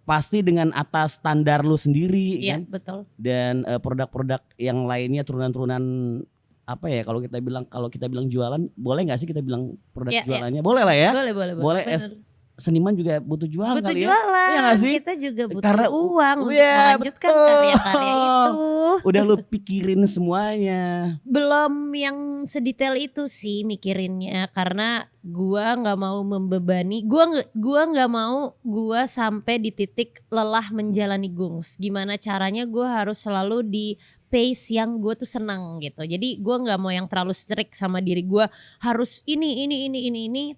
pasti dengan atas standar lu sendiri. Iya, kan? betul. Dan produk-produk yang lainnya turunan-turunan apa ya, kalau kita bilang jualan, boleh nggak sih kita bilang produk jualannya? Boleh lah ya. Boleh. Seniman juga butuh jualan butuh kali jualan. ya. Iya gak sih? Kita juga butuh Karena uang untuk iya, melanjutkan betul. karya-karya itu. Udah lu pikirin semuanya. Belum yang sedetail itu sih mikirinnya, karena gua nggak mau membebani, gua nggak mau gua sampai di titik lelah menjalani Gungs. Gimana caranya gua harus selalu di pace yang gue tuh senang gitu. Jadi gue nggak mau yang terlalu strict sama diri gue harus ini,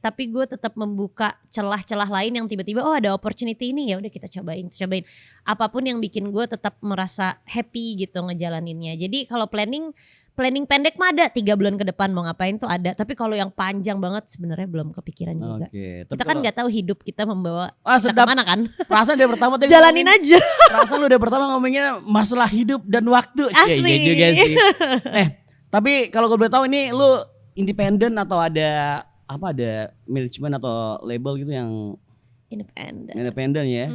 tapi gue tetap membuka celah-celah lain yang tiba-tiba ada opportunity ini, ya udah kita cobain. Apapun yang bikin gue tetap merasa happy gitu ngejalaninnya. Jadi kalau planning pendek mah ada 3 bulan ke depan mau ngapain tuh ada, tapi kalau yang panjang banget sebenarnya belum kepikiran juga. Kita kan nggak tahu hidup kita membawa kita kemana kan. Perasaan dia pertama tadi jalanin aja. Perasaan lu udah pertama ngomongnya masalah hidup dan waktu. Asli. Iya juga sih. Tapi kalau gue boleh tahu ini lu independen atau ada manajemen atau label gitu yang independen ya.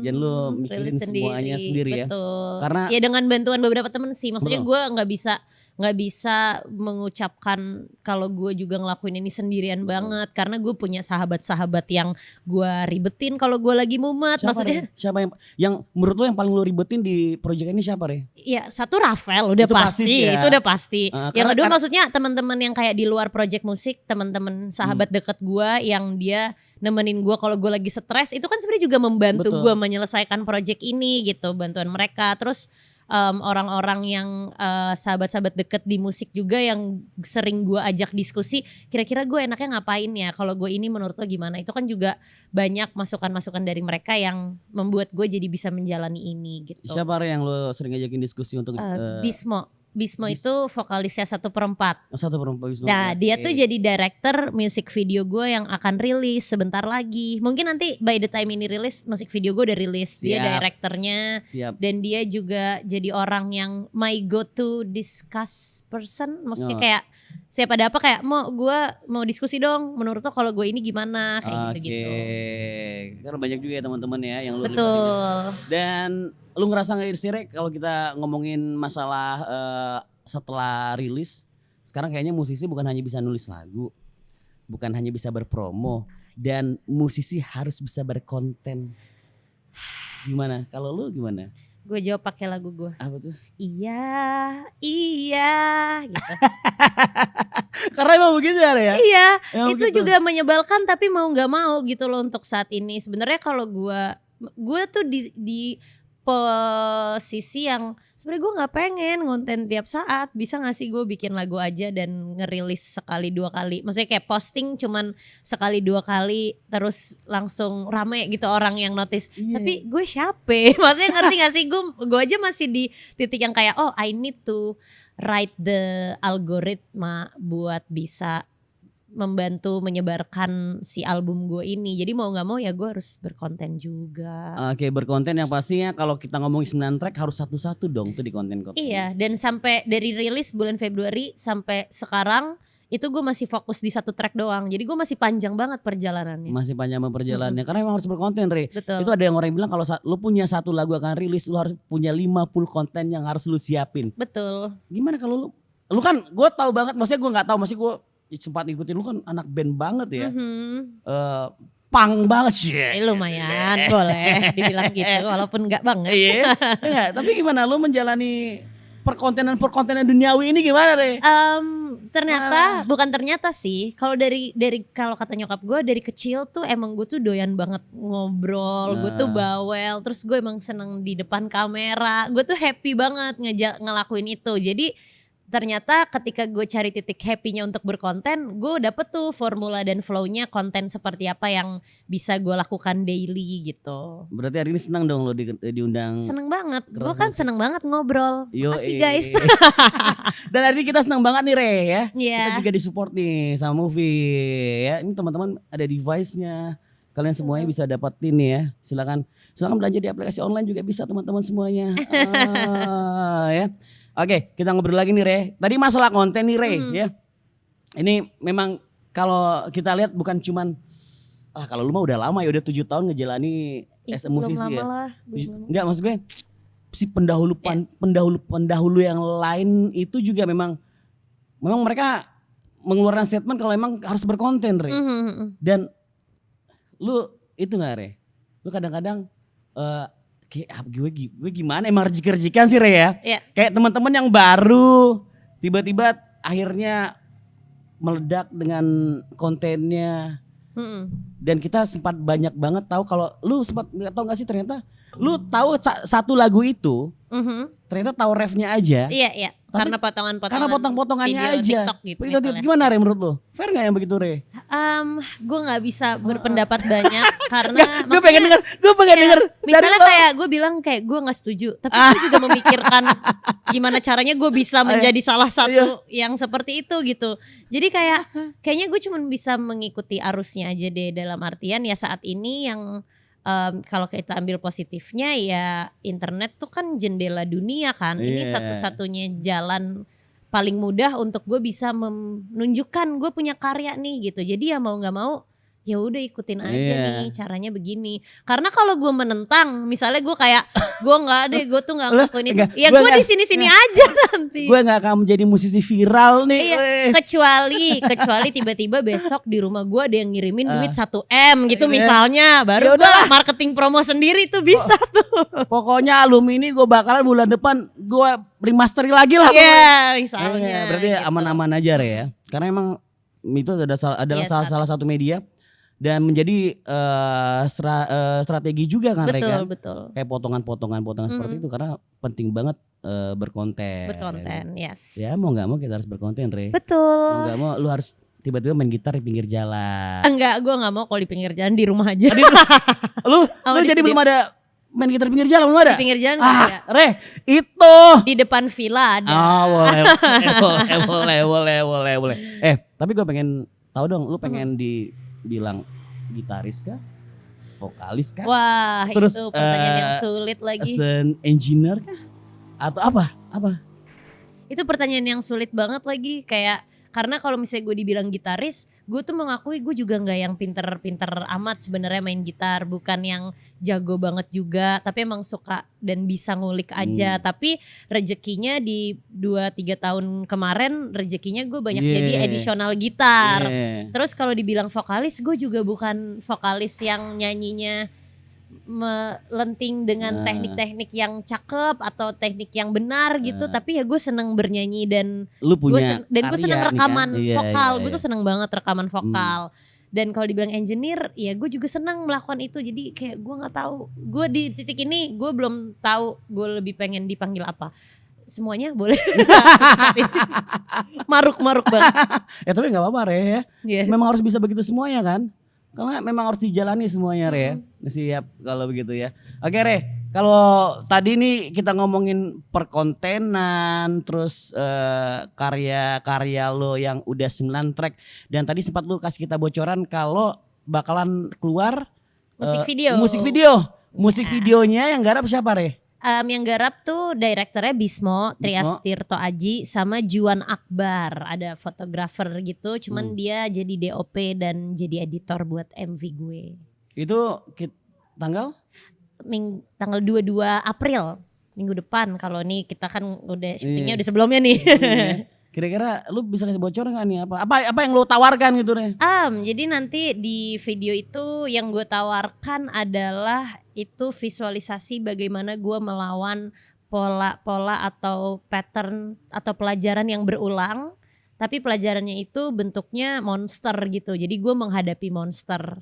Jangan lu mikirin semuanya sendiri ya. Betul. Karena ya dengan bantuan beberapa temen sih. Maksudnya gue nggak bisa mengucapkan kalau gue juga ngelakuin ini sendirian banget, karena gue punya sahabat-sahabat yang gue ribetin kalau gue lagi mumet. Siapa yang menurut lo yang paling lo ribetin di proyek ini siapa Re? Ya satu Rafael udah pasti, ya. itu udah pasti. Yang kedua maksudnya teman-teman yang kayak di luar proyek musik, teman-teman sahabat deket gue yang dia nemenin gue kalau gue lagi stres, itu kan sebenarnya juga membantu gue menyelesaikan proyek ini gitu, bantuan mereka. Terus orang-orang yang sahabat-sahabat deket di musik juga yang sering gue ajak diskusi, kira-kira gue enaknya ngapain ya, kalau gue ini menurut lo gimana. Itu kan juga banyak masukan-masukan dari mereka yang membuat gue jadi bisa menjalani ini gitu. Siapa yang lo sering ajakin diskusi untuk Bismo. Bismo itu vokalisnya 1/4. 1/4 Bismo. Nah dia Oke. tuh jadi director music video gue yang akan rilis sebentar lagi. Mungkin nanti by the time ini rilis music video gue udah rilis. Dia Siap. directornya. Siap. Dan dia juga jadi orang yang my go to discuss person. Maksudnya Oh. kayak siapa ada apa kayak mau diskusi dong. Menurut lo kalau gue ini gimana kayak gitu-gitu. Karena banyak juga ya teman-teman ya yang lu libatin. Betul. Dan lu ngerasa gak sih Rek kalau kita ngomongin masalah setelah rilis, sekarang kayaknya musisi bukan hanya bisa nulis lagu, bukan hanya bisa berpromo, dan musisi harus bisa berkonten. Gimana? Kalau lu gimana? Gue jawab pakai lagu gue. Apa tuh? Iya gitu. Karena emang begitu ya Re ya? Iya, Emang itu begitu. juga menyebalkan tapi mau nggak mau gitu loh untuk saat ini. Sebenarnya kalau gue tuh di posisi yang sebenarnya gue nggak pengen ngonten tiap saat. Bisa nggak sih gue bikin lagu aja dan ngerilis sekali 2 kali. Maksudnya kayak posting cuman sekali 2 kali terus langsung rame gitu orang yang notice. Iya. Tapi gue siapa? Maksudnya ngerti gak sih gue aja masih di titik yang kayak I need to write the algoritma buat bisa membantu menyebarkan si album gue ini. Jadi mau gak mau ya gue harus berkonten juga. Oke, berkonten yang pastinya kalau kita ngomongin 9 track harus satu-satu dong tuh di konten-konten. Iya, dan sampai dari rilis bulan Februari sampai sekarang itu gue masih fokus di 1 track doang. Jadi gue masih panjang banget perjalanannya. Masih panjang perjalanannya karena emang harus berkonten Re. Betul. Itu ada yang orang yang bilang kalau lu punya 1 lagu akan rilis, lu harus punya 50 konten yang harus lu siapin. Betul. Gimana kalau lu kan gue tahu banget, maksudnya gue nggak tahu, maksudnya gue sempat ngikutin lu kan anak band banget ya. Punk banget sih. Lumayan boleh dibilang gitu walaupun gak banget. Iya. Iya, tapi gimana lu menjalani perkontenan duniawi ini gimana Re? Bukan ternyata sih. Kalau dari kalau kata nyokap gue dari kecil tuh emang gue tuh doyan banget ngobrol, gue tuh bawel, terus gue emang seneng di depan kamera, gue tuh happy banget ngelakuin itu. Jadi ternyata ketika gue cari titik happy-nya untuk berkonten, gue dapet tuh formula dan flow-nya konten seperti apa yang bisa gue lakukan daily gitu. Berarti hari ini senang dong lo diundang. Seneng banget, gue Keras kan musik. seneng banget ngobrol. Yo, Makasih guys. Dan hari ini kita senang banget nih Re ya. Iya. Kita juga disupport nih sama Movie ya. Ini teman-teman ada device-nya. Kalian semuanya bisa dapetin nih ya. Silakan belanja di aplikasi online juga bisa teman-teman semuanya. Ya. Oke, kita ngobrol lagi nih Re. Tadi masalah konten nih Re ya. Ini memang kalau kita lihat bukan cuman kalau lu mah udah lama ya, udah 7 tahun ngejalani as a musisi Belum ya. lama lah. Enggak, maksud gue si pendahulu yang lain itu juga memang mereka mengeluarkan statement kalau emang harus berkonten Re. Dan lu itu gak Re? Lu kadang-kadang gue gimana emang rezeki-rezekian sih Re ya. Iya. Kayak teman-teman yang baru tiba-tiba akhirnya meledak dengan kontennya. Dan kita sempat banyak banget tahu, kalau lu sempat nggak tahu nggak sih ternyata lu tahu satu lagu itu ternyata tahu refnya aja. Iya. Tapi Karena potongan-potongan. karena potong-potongannya video aja. TikTok gitu Video misalnya. gimana Re menurut lu? Fair nggak yang begitu Re? Gue nggak bisa berpendapat banyak karena Gue pengen denger. Misalnya kayak gue bilang kayak gue nggak setuju, tapi gue juga memikirkan gimana caranya gue bisa menjadi salah satu yang seperti itu gitu. Jadi kayaknya gue cuma bisa mengikuti arusnya aja deh, dalam artian ya saat ini yang kalau kita ambil positifnya ya internet tuh kan jendela dunia kan. Ini Iya. satu-satunya jalan paling mudah untuk gue bisa menunjukkan gue punya karya nih gitu. Jadi ya mau nggak mau ya udah ikutin aja Iya. nih caranya begini. Karena kalau gue menentang, misalnya gue kayak gue nggak deh, gue tuh nggak ngelakuin itu. enggak, Ya gua gue nggak- di sini-sini aja nanti. Gue nggak akan menjadi musisi viral nih. Iya, wes. kecuali tiba-tiba besok di rumah gue ada yang ngirimin duit 1 M gitu Iya. misalnya, baru Ya gue udahlah. marketing promo sendiri tuh bisa tuh. Pokoknya album ini gue bakalan bulan depan gue remasteri lagi lah. Iya, misalnya. Iya, berarti gitu. aman-aman aja Re ya. Karena emang itu adalah Iya, salah satu media dan menjadi strategi juga kan Re kan. Betul. Kayak potongan seperti itu karena penting banget berkonten. Berkonten, yes. Ya mau nggak mau kita harus berkonten Re. Mau Betul. nggak mau lu harus tiba-tiba main gitar di pinggir jalan. Enggak, gue nggak mau kalau di pinggir jalan, di rumah aja. Lu Sama di jadi studio. belum ada main gitar pinggir jalan lu ada? Di pinggir jalan nggak ada. Re, itu. Di depan villa ada. Boleh. Tapi gue pengen tahu dong, lu pengen dibilang gitaris kah? Vokalis kah? Wah, Terus, itu pertanyaan yang sulit lagi. As an engineer kah? Atau apa? Itu pertanyaan yang sulit banget lagi, kayak karena kalau misalnya gue dibilang gitaris, gue tuh mengakui gue juga nggak yang pinter-pinter amat sebenarnya main gitar, bukan yang jago banget juga, tapi emang suka dan bisa ngulik aja. Tapi rezekinya di 2-3 tahun kemarin, rezekinya gue banyak jadi additional gitar. Terus kalau dibilang vokalis, gue juga bukan vokalis yang nyanyinya melenting dengan teknik-teknik yang cakep atau teknik yang benar gitu, tapi ya gue seneng bernyanyi dan lu punya gue seneng rekaman kan? vokal. Gue tuh seneng banget rekaman vokal. Dan kalau dibilang engineer, ya gue juga seneng melakukan itu. Jadi kayak gue nggak tahu, gue di titik ini gue belum tahu gue lebih pengen dipanggil apa. Semuanya boleh. Maruk banget. Ya tapi nggak apa-apa Re ya. Yeah. Memang harus bisa begitu semuanya kan. Karena memang harus dijalani semuanya Re ya. Siap kalau begitu ya. Oke Re, kalau tadi nih kita ngomongin perkontenan, terus karya-karya lo yang udah 9 track. Dan tadi sempat lo kasih kita bocoran kalau bakalan keluar musik video. Videonya yang garap siapa Re? Yang garap tuh direkturnya Bismo, Trias Tirto Aji sama Juan Akbar. Ada fotografer gitu, cuman dia jadi DOP dan jadi editor buat MV gue. Itu tanggal? Tanggal 22 April, minggu depan. Kalau nih kita kan udah syutingnya udah sebelumnya nih. Kira-kira lu bisa kasih bocor gak nih apa yang lu tawarkan gitu deh? Jadi nanti di video itu yang gue tawarkan adalah itu visualisasi bagaimana gue melawan pola-pola atau pattern atau pelajaran yang berulang, tapi pelajarannya itu bentuknya monster gitu. Jadi gue menghadapi monster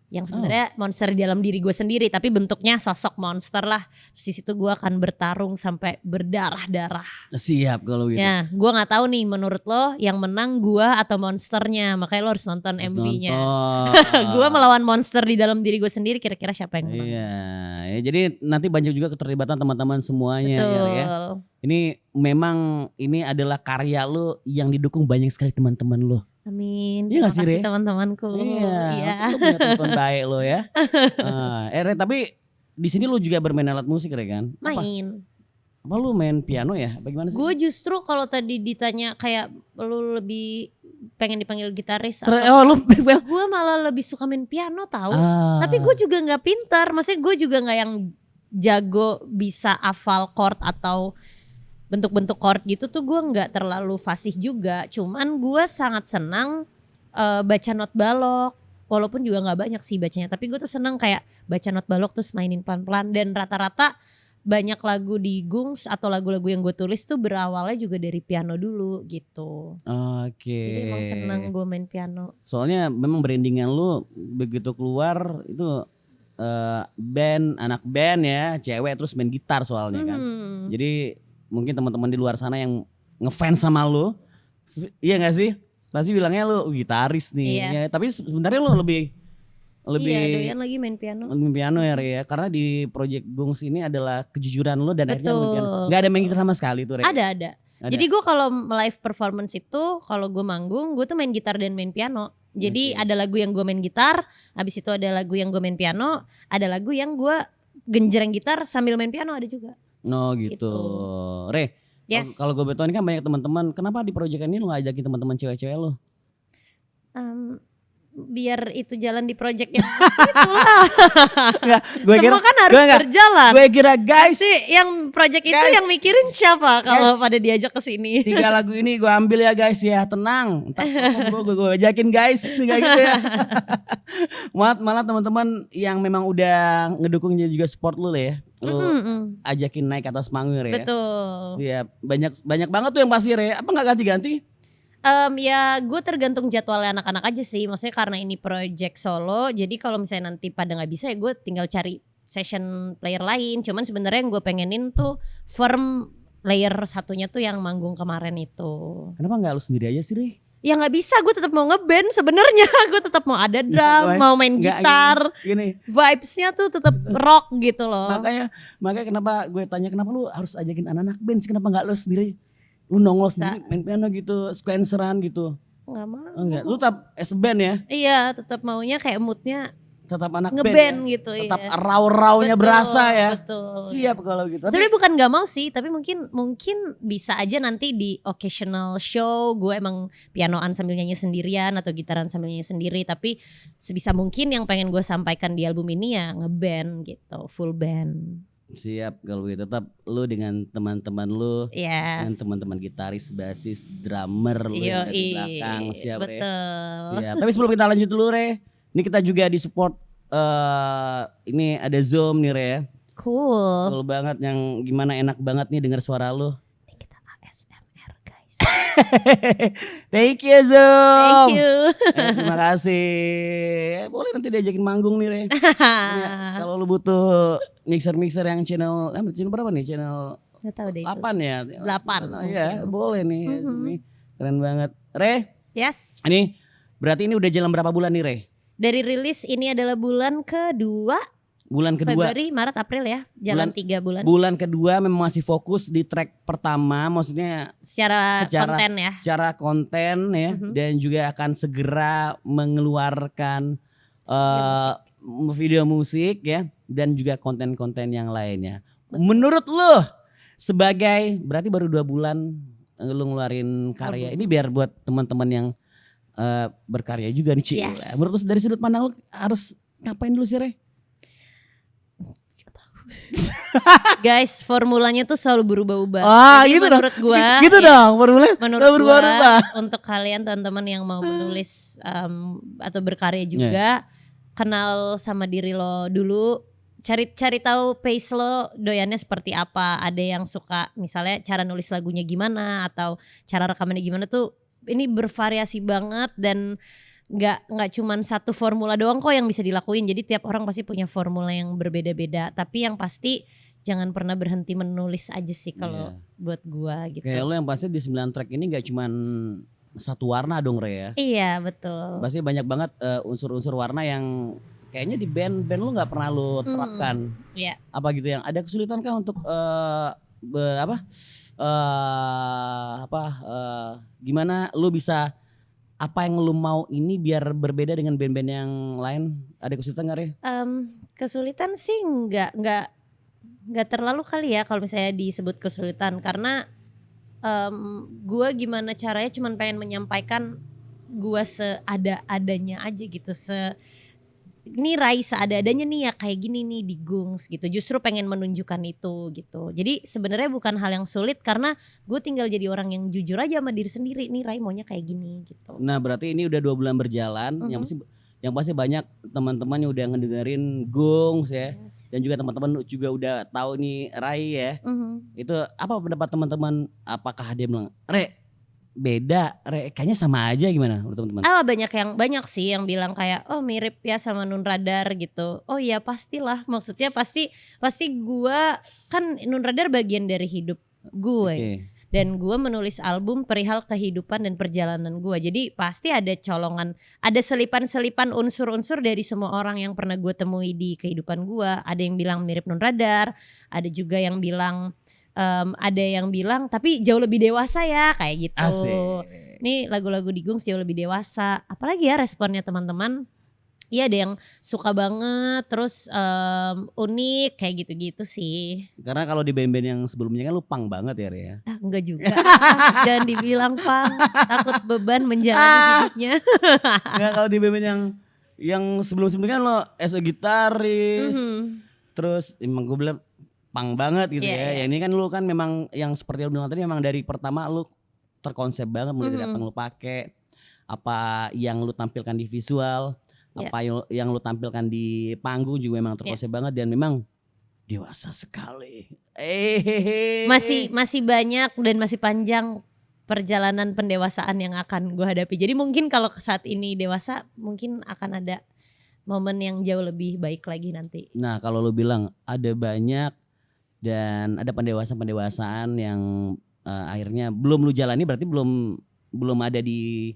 yang sebenarnya monster di dalam diri gue sendiri, tapi bentuknya sosok monster lah. Terus di situ gue akan bertarung sampai berdarah-darah. Siap kalau gitu. Ya, gue nggak tahu nih menurut lo yang menang gue atau monsternya, makanya lo harus nonton MV-nya. Gue melawan monster di dalam diri gue sendiri, kira-kira siapa yang menang? Iya, ya, jadi nanti banyak juga keterlibatan teman-teman semuanya. Betul. Ya. Ini memang ini adalah karya lo yang didukung banyak sekali teman-teman lo. Amin. Iya Terima kasih teman-temanku. Iya. Lo punya teman baik lo ya. Re, tapi di sini lo juga bermain alat musik Re kan? Main. Apa lu main piano ya? Bagaimana sih? Gue justru kalau tadi ditanya kayak lu lebih pengen dipanggil gitaris gue malah lebih suka main piano tahu. Tapi gue juga nggak pintar. Maksudnya gue juga nggak yang jago bisa hafal chord atau bentuk-bentuk chord gitu tuh gue nggak terlalu fasih juga. Cuman gue sangat senang baca not balok. Walaupun juga nggak banyak sih bacanya, tapi gue tuh senang kayak baca not balok terus mainin pelan-pelan. Dan rata-rata banyak lagu di Gungs atau lagu-lagu yang gue tulis tuh berawalnya juga dari piano dulu gitu. Oke. Jadi emang senang gue main piano. Soalnya memang brandingan lu begitu keluar itu anak band ya, cewek terus main gitar soalnya kan. Jadi mungkin teman-teman di luar sana yang ngefans sama lu, iya gak sih? Pasti bilangnya lu gitaris nih. Iya. Ya, tapi sebenarnya lu lebih iya, doyan lagi main piano. Main piano ya Re ya. Karena di project Gungs ini adalah kejujuran lu dan akhirnya Betul. main piano. Gak ada main gitar sama sekali tuh Re. Ada. Jadi gue kalau live performance itu, kalau gue manggung, gue tuh main gitar dan main piano. Jadi ada lagu yang gue main gitar, habis itu ada lagu yang gue main piano, ada lagu yang gue genjreng gitar sambil main piano ada juga. No gitu. Re, yes. Kalau gue betul ini kan banyak teman-teman. Kenapa di project ini lu ngajakin teman-teman cewek-cewek lu? Biar itu jalan di project yang itulah. Semua kan harus berjalan. Gue kira guys, yang project itu yang mikirin siapa kalau pada diajak ke sini. 3 lagu ini gue ambil ya guys ya, tenang. Entar gue ajakin guys kayak gitu ya. Malah teman-teman yang memang udah ngedukung juga support lu ya. Lu ajakin naik atas panggung ya. Betul. Iya, banyak banget tuh yang pasti Re. Apa enggak ganti-ganti? Ya gue tergantung jadwalnya anak-anak aja sih. Maksudnya karena ini project solo, jadi kalau misalnya nanti pada nggak bisa ya gue tinggal cari session player lain. Cuman sebenarnya yang gue pengenin tuh firm layer satunya tuh yang manggung kemarin itu. Kenapa nggak lu sendiri aja sih Re? Ya nggak bisa, gue tetap mau ngeband sebenarnya. Gue tetap mau ada drum, mau main Nggak, gitar. Gini. Vibes-nya tuh tetap rock gitu loh. Makanya kenapa gue tanya kenapa lu harus ajakin anak-anak band sih, kenapa nggak lu sendiri? Lu nongol sendiri main piano gitu, sequenceran gitu. Nggak mau. Enggak, lu tetap as band ya? Iya, tetap maunya kayak moodnya Tetap anak ngeband band ya? gitu. Tetap iya. raw-rawnya berasa ya. Betul. Siap kalau gitu. Sebenarnya bukan nggak mau sih, tapi mungkin bisa aja nanti di occasional show gue emang pianoan sambil nyanyi sendirian atau gitaran sambil nyanyi sendiri. Tapi sebisa mungkin yang pengen gue sampaikan di album ini ya ngeband gitu, full band. Siap kalau gitu. Tetap lu dengan teman-teman lu, dengan teman-teman gitaris, basis, drummer lu yang dari belakang. Siap Re. Betul. Ya, tapi sebelum kita lanjut dulu Re, ini kita juga disupport ini ada Zoom nih Re ya. Cool banget, yang gimana enak banget nih dengar suara lu. Kita ASMR guys. Thank you Zoom. Thank you. Terima kasih. Boleh nanti diajakin manggung nih Re. Kalau lu butuh mixer yang channel berapa nih? Channel Nggak tahu deh 8 itu. ya? 8. Iya, boleh nih. Ini keren banget. Re, Yes. ini berarti ini udah jalan berapa bulan nih Re? Dari rilis ini adalah bulan kedua. Bulan kedua. Februari, Maret, April ya. Jalan 3 bulan. Bulan kedua memang masih fokus di track pertama, maksudnya Secara konten ya. Secara konten ya, dan juga akan segera mengeluarkan video musik ya, dan juga konten-konten yang lainnya. Menurut lo sebagai berarti baru 2 bulan lo ngeluarin karya ini, biar buat teman-teman yang berkarya juga nih Ci. Yes. Menurut lo dari sudut pandang lo harus ngapain dulu sih Re? Guys, formulanya tuh selalu berubah-ubah. Jadi Gitu menurut dong. gua, gitu dong, formulanya menurut berubah-ubah. gua untuk kalian teman-teman yang mau menulis atau berkarya juga, kenal sama diri lo dulu. Cari tahu pace lo doyannya seperti apa. Ada yang suka misalnya cara nulis lagunya gimana atau cara rekamannya gimana tuh, ini bervariasi banget dan nggak cuman satu formula doang kok yang bisa dilakuin. Jadi tiap orang pasti punya formula yang berbeda-beda. Tapi yang pasti jangan pernah berhenti menulis aja sih kalau buat gua gitu. Kayak lo yang pasti di 9 track ini gak cuman satu warna dong Re ya. Iya betul. Pasti banyak banget unsur-unsur warna yang kayaknya di band lo gak pernah lo terapkan. Iya. Apa gitu, yang ada kesulitan kah untuk gimana lo bisa, apa yang lu mau ini biar berbeda dengan band-band yang lain? Ada kesulitan gak Re? Kesulitan sih nggak terlalu kali ya kalau misalnya disebut kesulitan, karena gue gimana caranya cuman pengen menyampaikan gue seada-adanya aja gitu. Ini Rai seada-adanya nih ya, kayak gini nih di Gungs gitu. Justru pengen menunjukkan itu gitu. Jadi sebenarnya bukan hal yang sulit, karena gue tinggal jadi orang yang jujur aja sama diri sendiri. Nih Rai maunya kayak gini gitu. Nah berarti ini udah 2 bulan berjalan, yang pasti banyak teman-teman yang udah ngedengerin Gungs ya. Dan juga teman-teman juga udah tahu nih Rai ya. Itu apa pendapat teman-teman? Apakah dia bilang, Re beda, Re kayaknya sama aja, gimana menurut teman-teman? Banyak sih yang bilang kayak oh mirip ya sama Nun Radar gitu. Oh iya pastilah, maksudnya pasti gue kan Nun Radar bagian dari hidup gue. Dan gue menulis album perihal kehidupan dan perjalanan gue. Jadi pasti ada colongan, ada selipan-selipan unsur-unsur dari semua orang yang pernah gue temui di kehidupan gue. Ada yang bilang mirip Nun Radar, ada juga yang bilang tapi jauh lebih dewasa ya kayak gitu. Asik. Nih lagu-lagu di Gungs jauh lebih dewasa. Apalagi ya responnya teman-teman. Iya ada yang suka banget, terus unik kayak gitu-gitu sih. Karena kalau di band-band yang sebelumnya kan lu punk banget ya Re ya. Enggak juga. Jangan dibilang punk, takut beban menjalani hidupnya. Enggak, kalau di band-band yang sebelum-sebelumnya kan lo as a gitaris. Terus emang gue bilang punk banget gitu ya. Yang ini kan lu kan memang yang seperti lu bilang tadi, memang dari pertama lu terkonsep banget mulai dari apa yang lu pakai, apa yang lu tampilkan di visual, apa yang lu tampilkan di panggung juga memang terkonsep banget, dan memang dewasa sekali. Masih banyak dan masih panjang perjalanan pendewasaan yang akan gue hadapi. Jadi mungkin kalau saat ini dewasa, mungkin akan ada momen yang jauh lebih baik lagi nanti. Nah kalau lu bilang ada banyak dan ada pendewasaan yang akhirnya belum lu jalani, berarti belum ada di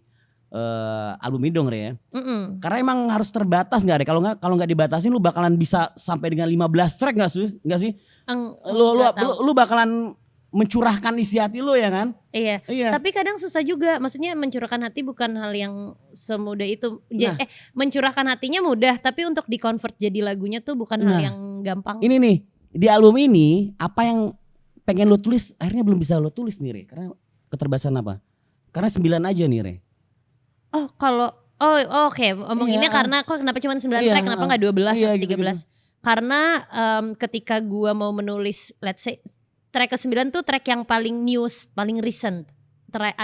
album ini dong Re ya. Mm-mm. Karena emang harus terbatas nggak Re? Kalau nggak dibatasin lu bakalan bisa sampai dengan 15 track nggak sih? Nggak tahu. Lu bakalan mencurahkan isi hati lu ya kan? Iya. Iya. Tapi kadang susah juga. Maksudnya mencurahkan hati bukan hal yang semudah itu. Nah. Mencurahkan hatinya mudah, tapi untuk di-convert jadi lagunya tuh bukan hal Nah. yang gampang. Ini nih di album ini apa yang pengen lu tulis akhirnya belum bisa lu tulis nih Re? Karena keterbatasan apa? Karena 9 aja nih Re. Oh, kalau oke, ngomonginnya Iya. karena kok kenapa cuma 9 Iya, track, kenapa enggak 12 iya, atau gitu-gitu. 13? Karena ketika gua mau menulis let's say track ke-9 tuh track yang paling news, paling recent.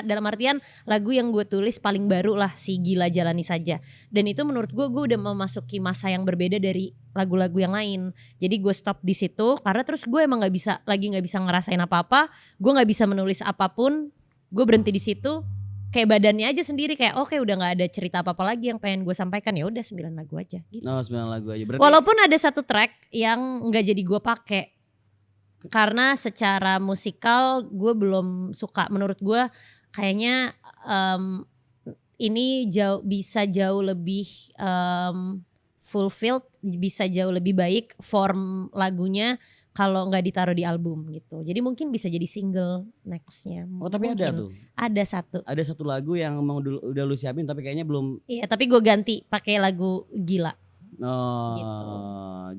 Dalam artian lagu yang gue tulis paling baru lah, si Gila Jalani Saja. Dan itu menurut gue udah memasuki masa yang berbeda dari lagu-lagu yang lain. Jadi gue stop di situ karena terus gue emang nggak bisa ngerasain apa-apa. Gue nggak bisa menulis apapun. Gue berhenti di situ. Kayak badannya aja sendiri kayak oke, udah nggak ada cerita apa-apa lagi yang pengen gue sampaikan, ya udah 9 lagu aja. Gitu. Oh 9 lagu aja. Berarti Walaupun ada satu track yang nggak jadi gue pakai. Karena secara musikal gue belum suka. Menurut gue kayaknya ini bisa jauh lebih fulfilled, bisa jauh lebih baik form lagunya kalau nggak ditaruh di album gitu. Jadi mungkin bisa jadi single nextnya. Oh tapi ada Mungkin. tuh. Ada satu lagu yang emang udah lu siapin tapi kayaknya belum. Iya, tapi gue ganti pakai lagu Gila. Oh, Gitu.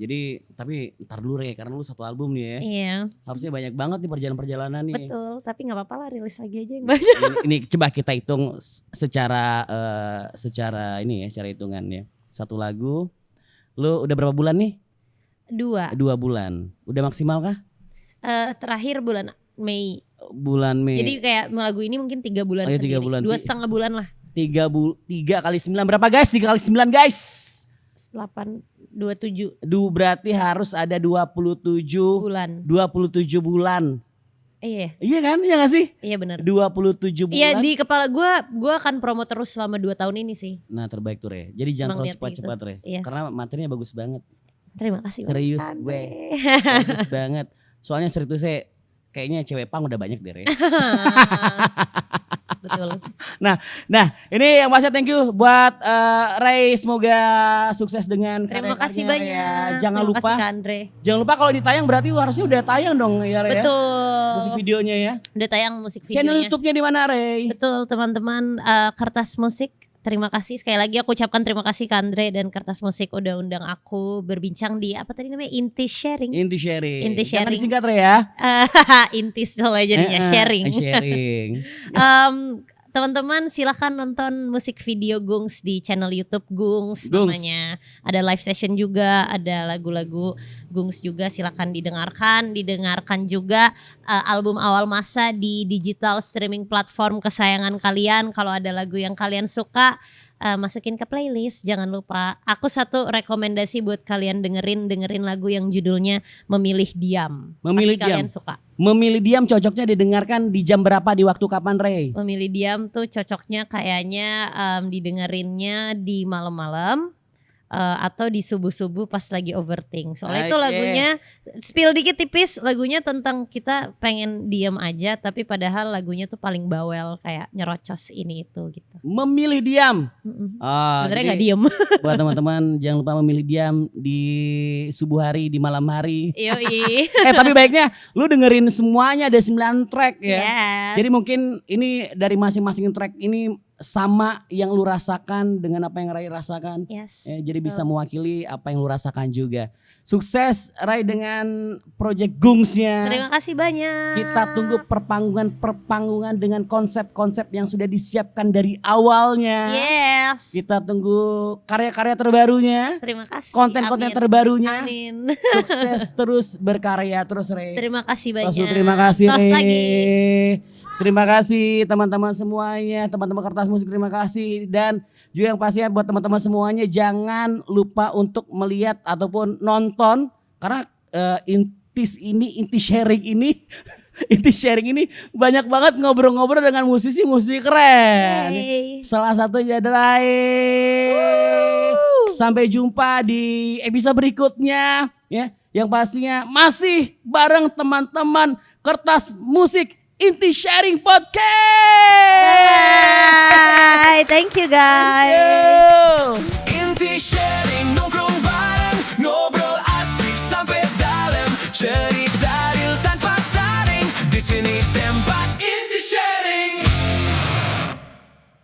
Jadi tapi ntar dulu Re, karena lu satu album nih ya. Iya, Harusnya banyak banget nih perjalanan-perjalanan nih. betul. Tapi nggak apa-apa lah, rilis lagi aja yang banyak. Ini coba kita hitung secara ini ya, secara hitungan ya. Satu lagu, lu udah berapa bulan nih? 2. 2 bulan. Udah maksimal kah? Terakhir bulan Mei. Bulan Mei. Jadi kayak lagu ini mungkin 3 bulan Oh, iya, 3 sendiri. bulan. 2,5 bulan lah. 3 kali 9 berapa guys? 3 kali 9 guys. 27 Berarti harus ada 27 bulan. 27 bulan. Iya, Iya kan? Iya gak sih? iya benar. 27 bulan. Iya, di kepala gue akan promo terus selama 2 tahun ini sih. Nah terbaik tuh Re. Jadi jangan Emang terlalu lihat cepat-cepat gitu. Re. Yes. Karena materinya bagus banget. Terima kasih. Serius banget, gue. Andre. Bagus banget. Soalnya serius saya kayaknya cewek pang udah banyak deh Re. Betul. Nah ini yang pasti thank you buat Ray, semoga sukses dengan Terima kasih karya-karyanya, banyak. ya. Jangan Terima lupa, kasih Kak Andre. jangan lupa kalau ini tayang berarti harusnya udah tayang dong ya Ray. Ya? Betul. Musik videonya ya. Udah tayang musik Channel videonya. YouTube-nya di mana Ray? Betul teman-teman, Kertas Musik. Terima kasih sekali lagi, aku ucapkan terima kasih ke Andre dan Kertas Musik udah undang aku berbincang di apa tadi namanya, Inti Sharing. Inti sharing. Inti Jangan sharing. disingkat Ray ya. Intis soalnya jadinya sharing. Sharing. Teman-teman silahkan nonton musik video Gungs di channel YouTube Gungs namanya. Ada live session juga, ada lagu-lagu Gungs juga, silahkan didengarkan juga album Awal Masa di digital streaming platform kesayangan kalian. Kalau ada lagu yang kalian suka, masukin ke playlist. Jangan lupa, aku satu rekomendasi buat kalian dengerin lagu yang judulnya Memilih Diam. Memilih Pasti kalian Diam. suka. Memilih diam cocoknya didengarkan di jam berapa, di waktu kapan Ray? Memilih Diam tuh cocoknya kayaknya didengerinnya di malam-malam atau di subuh-subuh pas lagi overthink. Soalnya itu Oke. lagunya spill dikit tipis, lagunya tentang kita pengen diam aja tapi padahal lagunya tuh paling bawel kayak nyerocos ini itu gitu. Memilih diam. Sebenarnya Jadi nggak diem. buat teman-teman jangan lupa memilih diam di subuh hari, di malam hari. Yoi. Tapi baiknya lu dengerin semuanya, ada 9 track ya. Yes. Jadi mungkin ini dari masing-masing track ini sama yang lu rasakan dengan apa yang Ray rasakan. Yes. Jadi bisa mewakili apa yang lu rasakan juga. Sukses Ray dengan project Gungsnya. Terima kasih banyak. Kita tunggu perpanggungan dengan konsep-konsep yang sudah disiapkan dari awalnya. Yes. Kita tunggu karya-karya terbarunya, Terima kasih. konten-konten Amin. terbarunya. Amin. Sukses terus, berkarya terus Ray. Terima kasih banyak. Terima kasih Tos Ray. lagi. Terima kasih teman-teman semuanya, teman-teman Kertas Musik terima kasih. Dan juga yang pastinya buat teman-teman semuanya jangan lupa untuk melihat ataupun nonton. Karena inti sharing ini banyak banget ngobrol-ngobrol dengan musisi-musisi keren. Hey. Salah satunya adalah sampai jumpa di episode berikutnya ya. Yang pastinya masih bareng teman-teman Kertas Musik Inti Sharing Podcast. Bye. Thank you guys. Inti sharing nongkrong bareng, ngobrol asik sampai dalam, cerita real tanpa saring. Di sini tempat